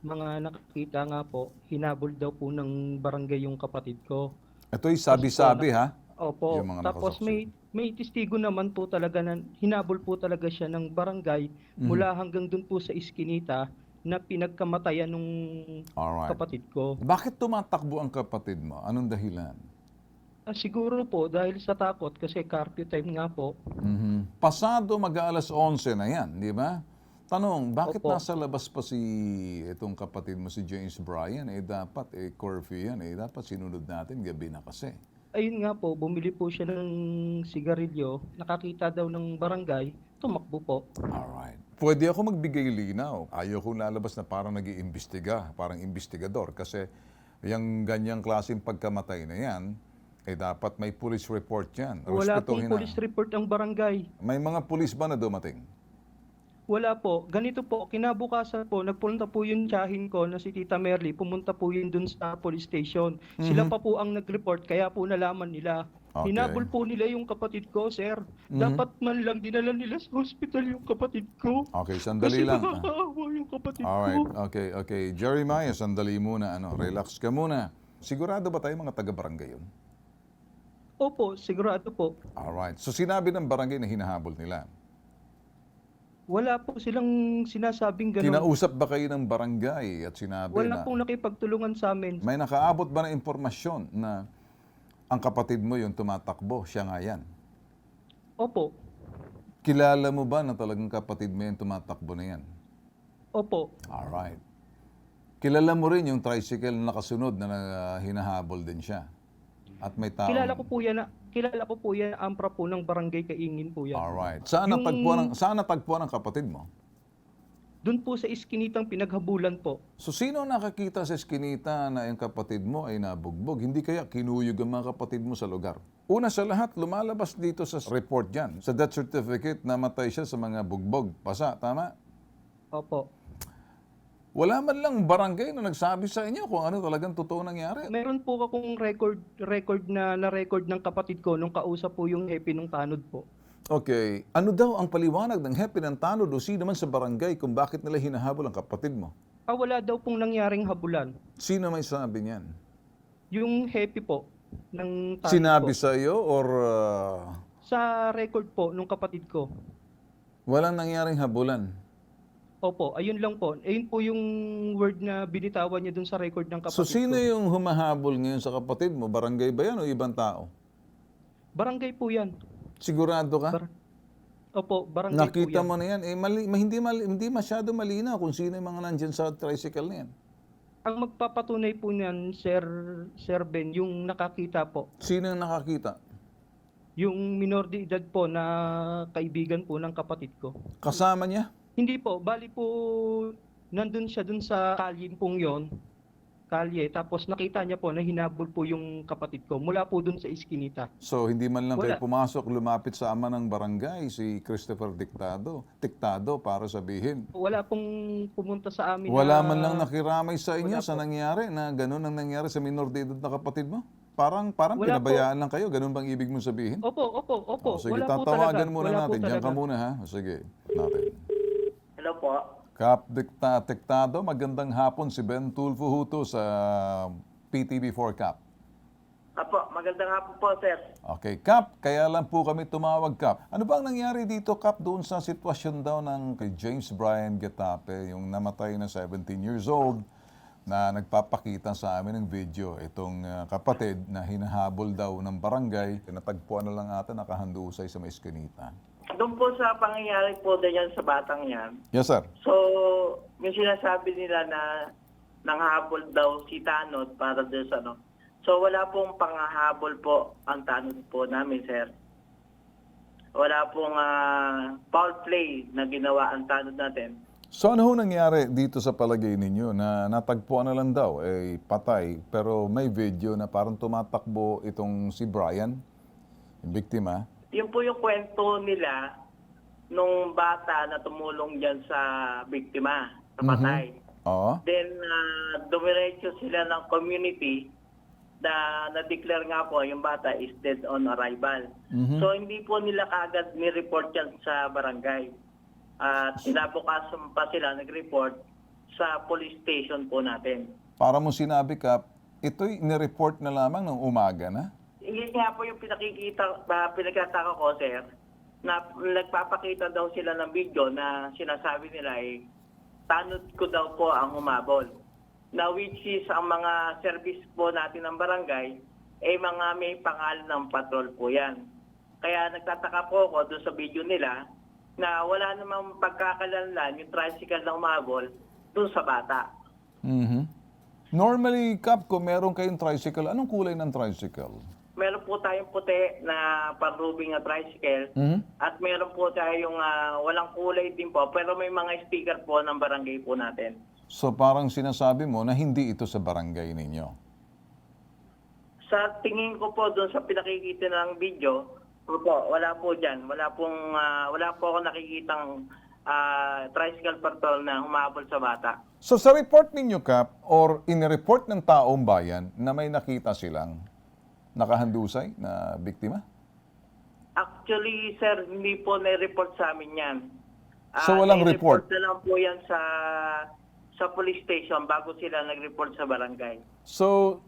Speaker 4: mga nakakita nga po, hinabol daw po ng barangay yung kapatid ko.
Speaker 1: Ito'y sabi-sabi ha?
Speaker 4: Opo,
Speaker 1: Yung mga
Speaker 4: tapos
Speaker 1: nakasaksi.
Speaker 4: may testigo naman po talaga na hinabol po talaga siya ng barangay mula hanggang dun po sa iskinita na pinagkamatayan nung
Speaker 1: Alright.
Speaker 4: kapatid ko.
Speaker 1: Bakit tumatakbo ang kapatid mo? Anong dahilan?
Speaker 4: Siguro po dahil sa takot kasi curfew time nga po.
Speaker 1: Pasado mag-aalas 11 na yan, di ba? Tanong, bakit
Speaker 4: Opo.
Speaker 1: nasa labas pa itong kapatid mo si James Bryan? Dapat curfew yan. Dapat sinunod natin, gabi na kasi.
Speaker 4: Ayun nga po, bumili po siya ng sigarilyo, nakakita daw ng barangay, tumakbo po.
Speaker 1: Alright. Pwede ako magbigay linaw. Ayaw kong lalabas na parang nag-iimbestiga, parang investigador. Kasi yung ganyang klaseng pagkamatay na yan, dapat may police report yan.
Speaker 4: Wala pong
Speaker 1: Respetuhin na.
Speaker 4: police report ang barangay.
Speaker 1: May mga police ba na dumating?
Speaker 4: Wala po. Ganito po, kinabukasan po, nagpunta po yung tiyahin ko na si Tita Merly, pumunta po yun dun sa police station. Sila pa po ang nag-report, kaya po nalaman nila.
Speaker 1: Okay.
Speaker 4: Hinabol po nila yung kapatid ko, sir. Dapat man lang dinala nila sa hospital yung kapatid ko.
Speaker 1: Okay, sandali
Speaker 4: Kasi
Speaker 1: lang.
Speaker 4: nakakaawa yung kapatid
Speaker 1: Alright,
Speaker 4: ko.
Speaker 1: okay. Jeremiah, sandali muna. Relax ka muna. Sigurado ba tayo mga taga-barangay yun?
Speaker 4: Opo, sigurado po.
Speaker 1: Alright. So sinabi ng barangay na hinahabol nila.
Speaker 4: Wala po silang sinasabing gano'n.
Speaker 1: Kinausap ba kayo ng barangay at sinabi
Speaker 4: Wala
Speaker 1: na
Speaker 4: pong nakipagtulungan sa amin.
Speaker 1: may nakaabot ba na impormasyon na ang kapatid mo yung tumatakbo, siya nga yan?
Speaker 4: Opo,
Speaker 1: Kilala mo ba na talagang kapatid mo yung tumatakbo na yan?
Speaker 4: opo.
Speaker 1: Alright. Kilala mo rin yung tricycle na nakasunod na hinahabol din siya? At may tao...
Speaker 4: Kilala ko po yan, ampra po ng barangay Kaingin po yan.
Speaker 1: Alright. Saan
Speaker 4: Yung-
Speaker 1: natagpuan ng kapatid mo?
Speaker 4: Doon po sa iskinitang pinaghabulan po.
Speaker 1: So sino nakakita sa eskinita na yung kapatid mo ay nabugbog? Hindi kaya kinuyog ang mga kapatid mo sa lugar? Una sa lahat, lumalabas dito sa report dyan, sa death certificate na matay siya sa mga bugbog. Pasa, tama?
Speaker 4: Opo.
Speaker 1: Wala man lang barangay na nagsabi sa inyo kung ano talagang totoo nangyari.
Speaker 4: Meron po akong record na-record ng kapatid ko nung kausap po yung happy nung tanod po.
Speaker 1: Okay, ano daw ang paliwanag ng Hepe ng Tanod o sino man sa barangay kung bakit nila hinahabol ang kapatid mo?
Speaker 4: Wala daw pong nangyaring habulan.
Speaker 1: Sino may sabi niyan?
Speaker 4: Yung happy po ng tanod
Speaker 1: Sinabi
Speaker 4: po.
Speaker 1: sa iyo or
Speaker 4: Sa record po nung kapatid ko.
Speaker 1: walang nangyaring habulan?
Speaker 4: Opo, ayun lang po. Ayun po yung word na binitawan niya dun sa record ng kapatid
Speaker 1: So sino
Speaker 4: ko.
Speaker 1: yung humahabol ngayon sa kapatid mo? Barangay ba yan o ibang tao?
Speaker 4: Barangay po yan.
Speaker 1: Sigurado ka?
Speaker 4: Opo, barangay
Speaker 1: Nakita
Speaker 4: po yan.
Speaker 1: mo na yan. Hindi masyado malinaw kung sino yung mga nandyan sa tricycle na yan.
Speaker 4: Ang magpapatunay po niyan, Sir Ben, yung nakakita po.
Speaker 1: Sino yung nakakita?
Speaker 4: Yung minor de edad po na kaibigan po ng kapatid ko.
Speaker 1: Kasama niya?
Speaker 4: Hindi po, bali po nandun siya dun sa kalye pong yon. Kalye, tapos nakita niya po na hinabol po yung kapatid ko mula po dun sa iskinita.
Speaker 1: So hindi man lang kayo
Speaker 4: Wala.
Speaker 1: pumasok, lumapit sa ama ng barangay, si Christopher Dictado para sabihin.
Speaker 4: Wala pong pumunta sa amin
Speaker 1: Wala
Speaker 4: na...
Speaker 1: man lang nakiramay sa inyo
Speaker 4: Wala
Speaker 1: sa
Speaker 4: po.
Speaker 1: nangyari na ganun ang nangyari sa minor de edad na kapatid mo? Parang
Speaker 4: Wala
Speaker 1: pinabayaan lang kayo, ganun bang ibig mong sabihin?
Speaker 4: Opo.
Speaker 1: O, sige,
Speaker 4: Wala po
Speaker 1: tatawagan
Speaker 4: talaga.
Speaker 1: muna
Speaker 4: Wala po
Speaker 1: natin. Diyan ka
Speaker 4: talaga.
Speaker 1: muna ha. O, sige, natin.
Speaker 6: Hello po.
Speaker 1: Kap Dictado, magandang hapon si Ben Tulfo Huto sa PTV4 Kap.
Speaker 6: Apo, magandang hapon po, sir.
Speaker 1: Okay, Kap, kaya lang po kami tumawag, Kap. Ano ba ang nangyari dito, Kap, doon sa sitwasyon daw ng kay James Bryan Getape, yung namatay na 17 years old, na nagpapakita sa amin ng video, itong kapatid na hinahabol daw ng barangay, natagpuan na lang ata nakahandusay sa may eskinita.
Speaker 6: Doon po sa pangyayari po din yan sa batang yan.
Speaker 1: Yes, sir.
Speaker 6: So, yung sinasabi nila na nanghabol daw si Tanod para doon sa ano. So, wala pong panghahabol po ang Tanod po namin, sir. Wala pong foul play na ginawa ang Tanod natin.
Speaker 1: So ano ho nangyari dito sa palagay ninyo na natagpuan na lang daw, patay, pero may video na parang tumatakbo itong si Brian, yung biktima?
Speaker 6: Yun po yung kwento nila nung bata na tumulong dyan sa biktima, sa patay.
Speaker 1: Oo.
Speaker 6: Then, dumiretso sila ng community na na-declare nga po yung bata is dead on arrival. So, hindi po nila kaagad ni-report yan sa barangay. At kinabukasan pa sila nag-report sa police station po natin.
Speaker 1: Para mo sinabi, Kap, ito'y nireport na lamang ng umaga na?
Speaker 6: Yun nga po yung pinagkataka ko, sir, na nagpapakita daw sila ng video na sinasabi nila ay tanod ko daw po ang humabol. Na which is ang mga service po natin ng barangay, mga may pangalan ng patrol po yan. Kaya nagtataka po ako doon sa video nila na wala namang pagkakalanlan yung tricycle na humabol doon sa bata.
Speaker 1: Normally, Kap, kung meron kayong tricycle, anong kulay ng tricycle?
Speaker 6: Meron po tayong puti na parubing na tricycle at meron po tayong walang kulay din po pero may mga sticker po ng barangay po natin.
Speaker 1: So parang sinasabi mo na hindi ito sa barangay ninyo.
Speaker 6: Sa tingin ko po doon sa pinakikita ng video, wala po dyan. Wala po ako nakikitang tricycle patrol na humabol sa bata.
Speaker 1: So sa report ninyo, Kap, or in-report ng taong bayan na may nakita silang nakahandusay na biktima?
Speaker 6: Actually, sir, hindi po na-report sa amin yan.
Speaker 1: So walang report?
Speaker 6: Na lang po yan sa police station bago sila nag-report sa barangay.
Speaker 1: So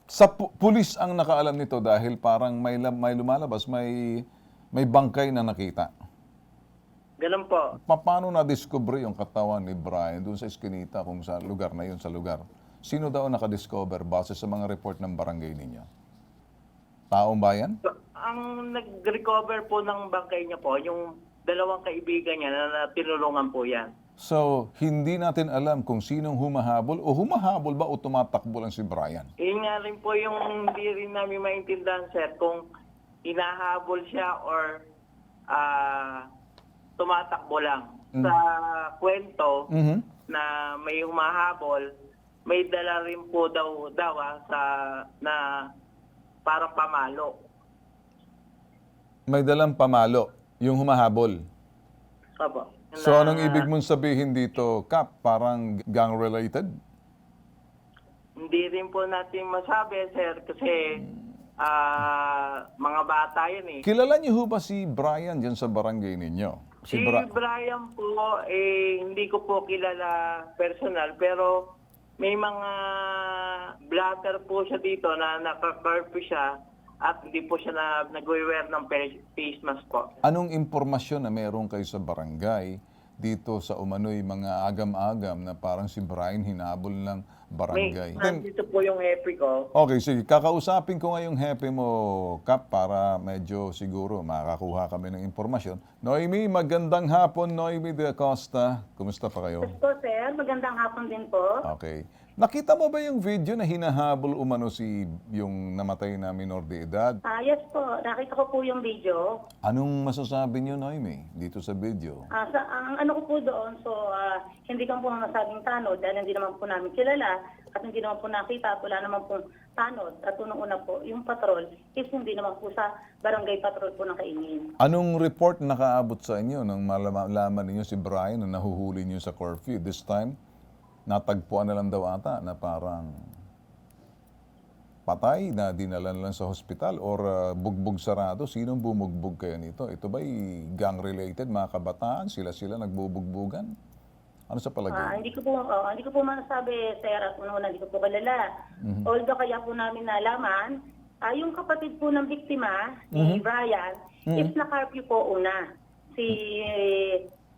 Speaker 1: sa pulis ang nakaalam nito dahil parang may lumalabas, may bangkay na nakita.
Speaker 6: Ganun po.
Speaker 1: Paano na-discover yung katawan ni Brian doon sa Eskinita kung sa lugar na yun, sa lugar? Sino daw nakadiscover base sa mga report ng barangay ninyo? Taong bayan?
Speaker 6: So, ang nag-recover po ng bangkay niya po, yung dalawang kaibigan niya na tinulungan po yan.
Speaker 1: So, hindi natin alam kung sinong humahabol o humahabol ba o tumatakbo lang si Brian?
Speaker 6: Yun nga rin po yung hindi rin namin maintindihan, sir, kung hinahabol siya or tumatakbo lang. Sa kwento na may humahabol, may dala rin po daw na parang pamalo.
Speaker 1: May dalang pamalo, yung humahabol.
Speaker 6: Opo.
Speaker 1: So, anong ibig mong sabihin dito, Kap? Parang gang-related?
Speaker 6: Hindi rin po natin masabi, sir, kasi mga bata yun eh.
Speaker 1: Kilala niyo ho ba si Brian dyan sa barangay ninyo?
Speaker 6: Si Brian po, hindi ko po kilala personal, pero may mga blatter po siya dito na naka-curfew siya at hindi po siya nag-wear ng face mask po.
Speaker 1: Anong impormasyon na meron kayo sa barangay dito sa umano'y mga agam-agam na parang si Brian hinabol ng barangay?
Speaker 6: Nandito po yung happy ko.
Speaker 1: Okay, sige. Kakausapin ko ngayong happy mo, Kap, para medyo siguro makakuha kami ng impormasyon. Noemi, magandang hapon, Noemi de Acosta. Kumusta pa kayo?
Speaker 5: Yes po, sir. Magandang hapon din po.
Speaker 1: Okay. Nakita mo ba yung video na hinahabol umano yung namatay na minor de edad?
Speaker 5: Yes po. Nakita ko po yung video.
Speaker 1: Anong masasabi niyo, Noemi, dito sa video?
Speaker 5: Ang ano ko po doon, hindi ko po masabing tanod dahil hindi naman po namin kilala at hindi naman po nakita at wala naman po tanod. At unang-una po, yung patrol is hindi naman po sa barangay patrol po ng Kaingin.
Speaker 1: Anong report nakaabot sa inyo nang malaman ninyo si Brian na nahuhuli niyo sa curfew? This time, natagpuan na lang daw ata na parang patay na dinala na lang sa hospital or bugbog sarado. Sinong bumugbog kayo nito? Ito ba'y gang-related, mga kabataan? Sila nagbubugbugan? Ano sa palagay?
Speaker 5: Hindi ko po masasabi, sir, at una hindi ko po kilala. Although kaya po namin nalaman, yung kapatid po ng biktima, ni Brian, is na-curfew po una. Si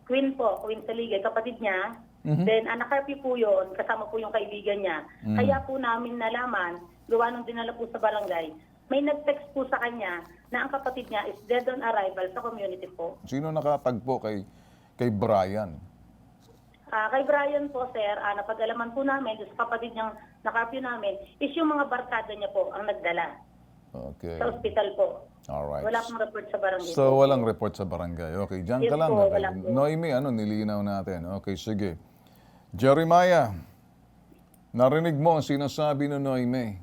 Speaker 5: Queen Saligay, kapatid niya, then na-curfew po yun, kasama po yung kaibigan niya. Kaya po namin nalaman, gawa nung dinala po sa barangay, may nag-text po sa kanya na ang kapatid niya is dead on arrival sa community po.
Speaker 1: Sino nakatagpo kay Brian?
Speaker 5: Kay Brian po, sir, napag-alaman po namin, sa kapatid niyang na-curfew namin, is yung mga barkada niya po ang nagdala
Speaker 1: Okay.
Speaker 5: sa ospital po.
Speaker 1: Alright.
Speaker 5: Wala pong report sa barangay.
Speaker 1: So, walang report sa barangay. Okay, dyan
Speaker 5: Yes
Speaker 1: ka lang.
Speaker 5: po,
Speaker 1: Okay.
Speaker 5: wala po.
Speaker 1: Noemi, nilinaw natin. Okay, sige. Jeremiah, narinig mo ang sinasabi ng Noemi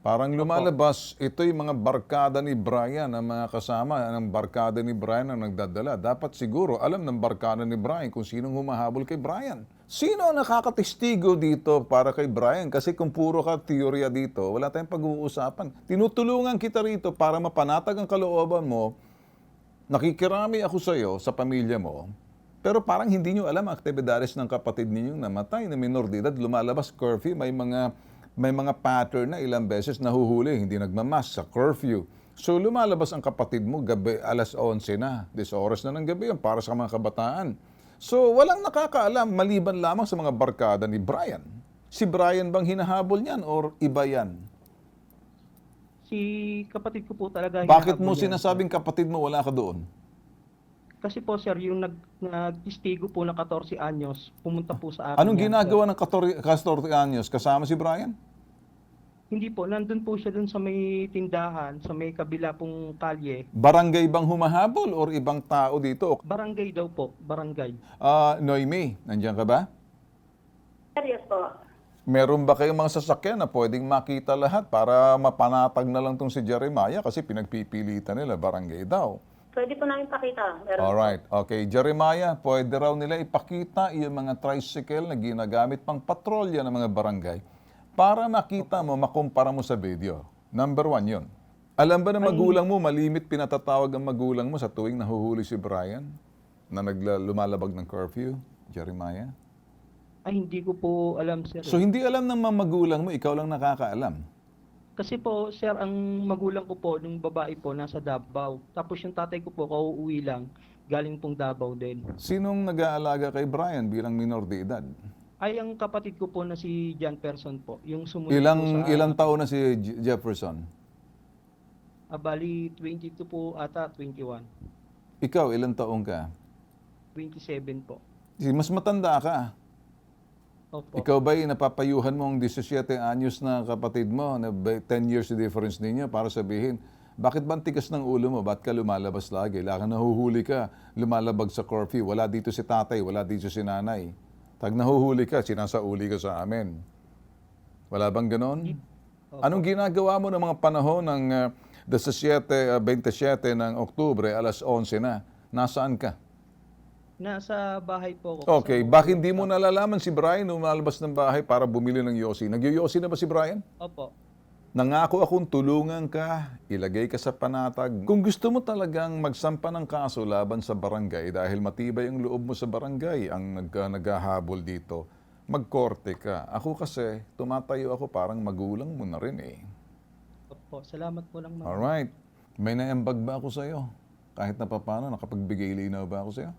Speaker 1: Parang lumalabas, ito yung mga barkada ni Brian, ang mga kasama ng barkada ni Brian ang nagdadala. Dapat siguro alam ng barkada ni Brian kung sinong humahabol kay Brian. Sino ang nakakatestigo dito para kay Brian? Kasi kung puro ka teorya dito, wala tayong pag-uusapan. Tinutulungan kita rito para mapanatag ang kalooban mo. Nakikirami ako sa iyo, sa pamilya mo, pero parang hindi nyo alam ang aktibidades ng kapatid ninyong namatay na minor de edad, lumalabas curfew, may mga pattern na ilang beses nahuhuli, hindi nagmamas sa curfew. So lumalabas ang kapatid mo gabi, alas 11 na, 10 oras na ng gabi yun para sa mga kabataan. So walang nakakaalam maliban lamang sa mga barkada ni Brian. Si Brian bang hinahabol niyan or iba yan?
Speaker 4: Si kapatid ko po talaga
Speaker 1: Bakit
Speaker 4: hinahabol
Speaker 1: mo
Speaker 4: yan,
Speaker 1: sinasabing kapatid mo wala ka doon?
Speaker 4: Kasi po sir, yung nagtistigo po na 14 anyos, pumunta po sa akin.
Speaker 1: Anong
Speaker 4: yan,
Speaker 1: ginagawa ng 14 anyos? Kasama si Brian?
Speaker 4: sir. Hindi po, nandun po siya dun sa may tindahan, sa may kabila pong kalye.
Speaker 1: Barangay bang humahabol or ibang tao dito?
Speaker 4: Barangay daw po, barangay.
Speaker 1: Noemi, nandiyan ka ba?
Speaker 5: Serious po.
Speaker 1: Meron ba kayong mga sasakyan na pwedeng makita lahat para mapanatag na lang tong si Jeremiah kasi pinagpipilitan nila barangay daw?
Speaker 5: Pwede po namin pakita. Meron
Speaker 1: Alright, okay. Jeremiah, pwede raw nila ipakita yung mga tricycle na ginagamit pang patrolya ng mga barangay para makita mo, makumpara mo sa video. Number 1 yun. Alam ba na magulang mo, malimit pinatatawag ang magulang mo sa tuwing nahuhuli si Brian na lumalabag ng curfew, Jeremiah?
Speaker 4: Ay, hindi ko po alam, sir.
Speaker 1: So hindi alam ng mga magulang mo, ikaw lang nakakaalam.
Speaker 4: Kasi po, sir, ang magulang ko po, nung babae po, nasa Davao. Tapos yung tatay ko po, kauuwi lang, galing pong Davao din.
Speaker 1: Sinong nag-aalaga kay Brian bilang minor de edad?
Speaker 4: Ay, ang kapatid ko po na si John Person po, yung sumunod po sa...
Speaker 1: Ilang taon na si Jefferson?
Speaker 4: Bali, 22 po ata, 21.
Speaker 1: Ikaw, ilang taon ka?
Speaker 4: 27 po.
Speaker 1: Mas matanda ka.
Speaker 4: Opo.
Speaker 1: Ikaw ba'y napapayuhan mo ang 17 anyos na kapatid mo, na 10 years the difference ninyo para sabihin, bakit ba ang tigas ng ulo mo? Ba't ka lumalabas lagi? Laka nahuhuli ka, lumalabag sa curfew. Wala dito si tatay, wala dito si nanay. Tag nahuhuli ka, sinasauli ka sa amin. Wala bang ganon? Anong ginagawa mo ng mga panahon ng 27 ng Oktubre, alas 11 na? Nasaan ka?
Speaker 4: Nasa bahay po ako.
Speaker 1: Okay, bakit hindi mo nalalaman si Brian lumalabas ng bahay para bumili ng yosi? Nagyoyosi na ba si Brian?
Speaker 4: Opo.
Speaker 1: Nangako akong tulungan ka, ilagay ka sa panatag. Kung gusto mo talagang magsampa ng kaso laban sa barangay dahil matibay ang loob mo sa barangay ang naghahabol dito, magkorte ka. Ako kasi, tumatayo ako parang magulang mo na rin eh.
Speaker 4: Opo, salamat po lang. ma'am.
Speaker 1: Alright, may naembag ba ako sa'yo? Kahit na papano, nakapagbigay linaw ba ako sa'yo?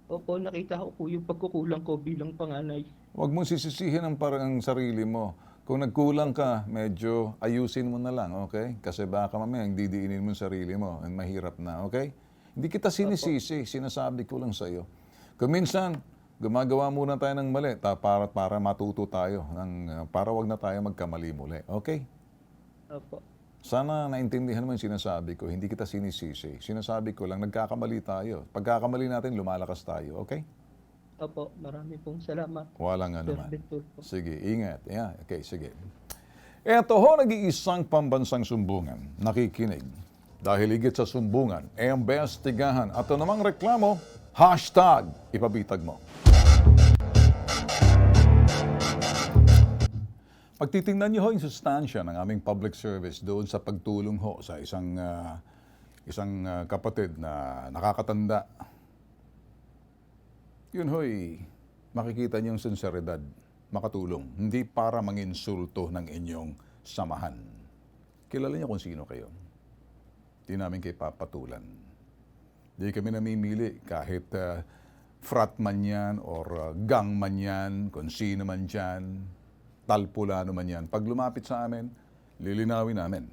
Speaker 4: Opo, nakita ko po yung pagkukulang ko bilang panganay.
Speaker 1: Huwag mong sisisihin ang parang sarili mo. Kung nagkulang ka, medyo ayusin mo na lang, okay? Kasi baka mamaya didiinin mo ang sarili mo and mahirap na, okay? Hindi kita sinisisi, sinasabi ko lang sa iyo. Kung minsan, gumagawa muna tayo ng mali para matuto tayo, para wag na tayo magkamali muli, okay?
Speaker 4: Opo.
Speaker 1: Sana naintindihan mo yung sinasabi ko, hindi kita sinisisi. Sinasabi ko lang, nagkakamali tayo. Pagkakamali natin, lumalakas tayo, okay?
Speaker 4: Opo, marami pong salamat.
Speaker 1: Walang
Speaker 4: Sir
Speaker 1: anuman.
Speaker 4: Victor po.
Speaker 1: Sige, ingat. Yeah, okay, sige. Ito ho, nag-iisang pambansang sumbungan. Nakikinig. Dahil higit sa sumbungan, imbestigahan. At ito namang reklamo, hashtag, ipabitag mo. Pagtitingnan niyo ho yung sustansya ng aming public service doon sa pagtulong ho sa isang kapatid na nakakatanda. Yun ho'y makikita niyong sinseridad, makatulong. Hindi para manginsulto ng inyong samahan. Kilala niyo kung sino kayo. Hindi namin kayo papatulan. Hindi kami namimili kahit frat man yan or gang man yan, kung sino man dyan, talpulano man yan. Pag lumapit sa amin, lilinawin namin.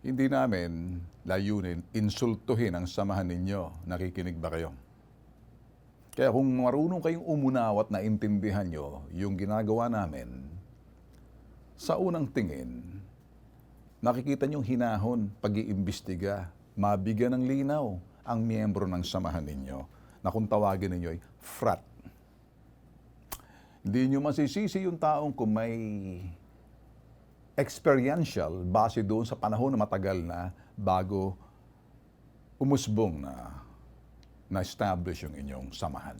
Speaker 1: Hindi namin layunin, insultuhin ang samahan ninyo. Nakikinig ba kayo? Kaya kung marunong kayong umunawat na intindihan nyo yung ginagawa namin, sa unang tingin, nakikita nyong hinahon, pag-iimbestiga, mabigyan ng linaw ang miyembro ng samahan ninyo na kung tawagin ninyo ay frat. Hindi nyo masisisi yung taong kung may experiential base doon sa panahon na matagal na bago umusbong na-establish yung inyong samahan.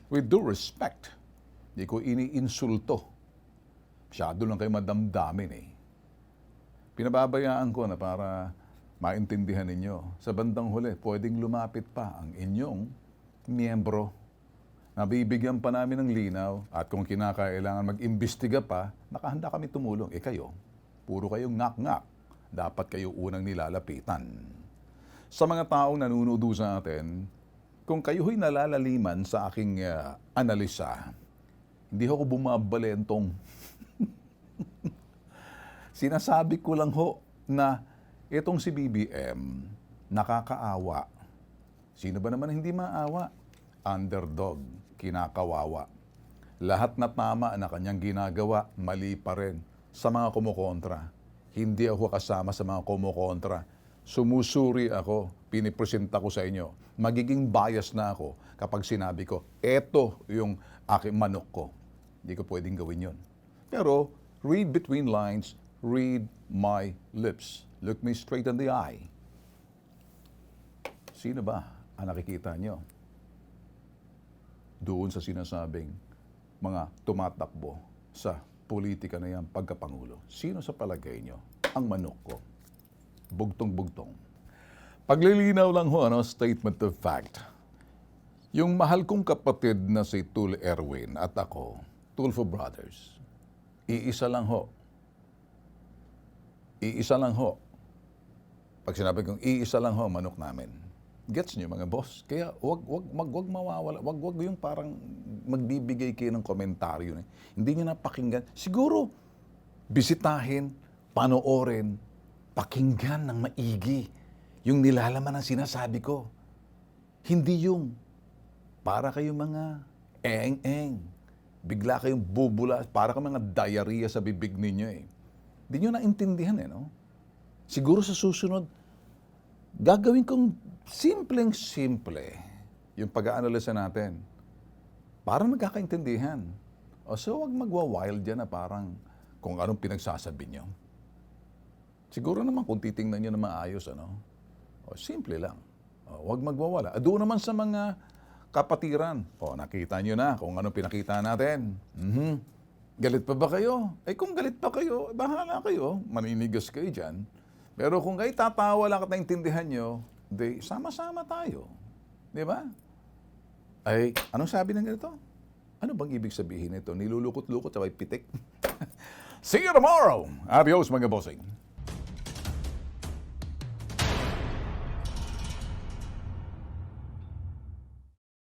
Speaker 1: With due respect, di ko iniinsulto. Masyado lang kayo madamdamin eh. Pinababayaan ko na para maintindihan ninyo. Sa bandang huli, pwedeng lumapit pa ang inyong miyembro. Nabibigyan pa namin ng linaw at kung kinakailangan mag-imbestiga pa, nakahanda kami tumulong. Kayo, puro kayong ngak-ngak. Dapat kayo unang nilalapitan. Sa mga taong nanunood sa atin, kung kayo'y nalalaliman sa aking analisa, hindi ako bumabalentong. Sinasabi ko lang ho na itong si BBM, nakakaawa. Sino ba naman hindi maawa? Underdog, kinakawawa. Lahat na tama na kanyang ginagawa, mali pa rin sa mga kumukontra. Hindi ako kasama sa mga kumukontra. Sumusuri ako, pinipresenta ko sa inyo. Magiging bias na ako kapag sinabi ko, eto yung aking manok ko. Hindi ko pwedeng gawin yun. Pero, read between lines, read my lips. Look me straight in the eye. Sino ba ang nakikita nyo? Doon sa sinasabing mga tumatakbo sa politika na yan pagkapangulo. Sino sa palagay nyo ang manok ko? Bugtong-bugtong. Paglilinaw lang ho, statement of fact. Yung mahal kong kapatid na si Tul Erwin at ako, Tulfo Brothers, iisa lang ho. Iisa lang ho. Pag sinabi kong iisa lang ho, manok namin. Gets nyo mga boss? Kaya wag mawawala. Wag yung parang magbibigay kayo ng komentaryo. Hindi nyo napakinggan. Siguro, bisitahin, panoorin, pakinggan ng maigi yung nilalaman ng sinasabi ko. Hindi yung para kayong mga eng-eng. Bigla kayong bubula, para kayong mga diarrhea sa bibig ninyo eh. Hindi nyo naintindihan eh, no? Siguro sa susunod, gagawin kong simpleng-simple yung pag-aanalisa natin para magkakaintindihan. O so, wag magwa-wild dyan na parang kung anong pinagsasabi nyo. Siguro naman kung titingnan nyo na maayos, ano? O, simple lang. O, wag magwawala. Doon naman sa mga kapatiran. O, nakita nyo na kung anong pinakita natin. Galit pa ba kayo? Kung galit pa kayo, bahala kayo. Maninigas kayo dyan. Pero kung kayo tatawa lang at naintindihan nyo, di, sama-sama tayo. Di ba? Anong sabi ng ganito? Ano bang ibig sabihin nito? Nilulukot-lukot sa may pitik? See you tomorrow! Adios mga bossing!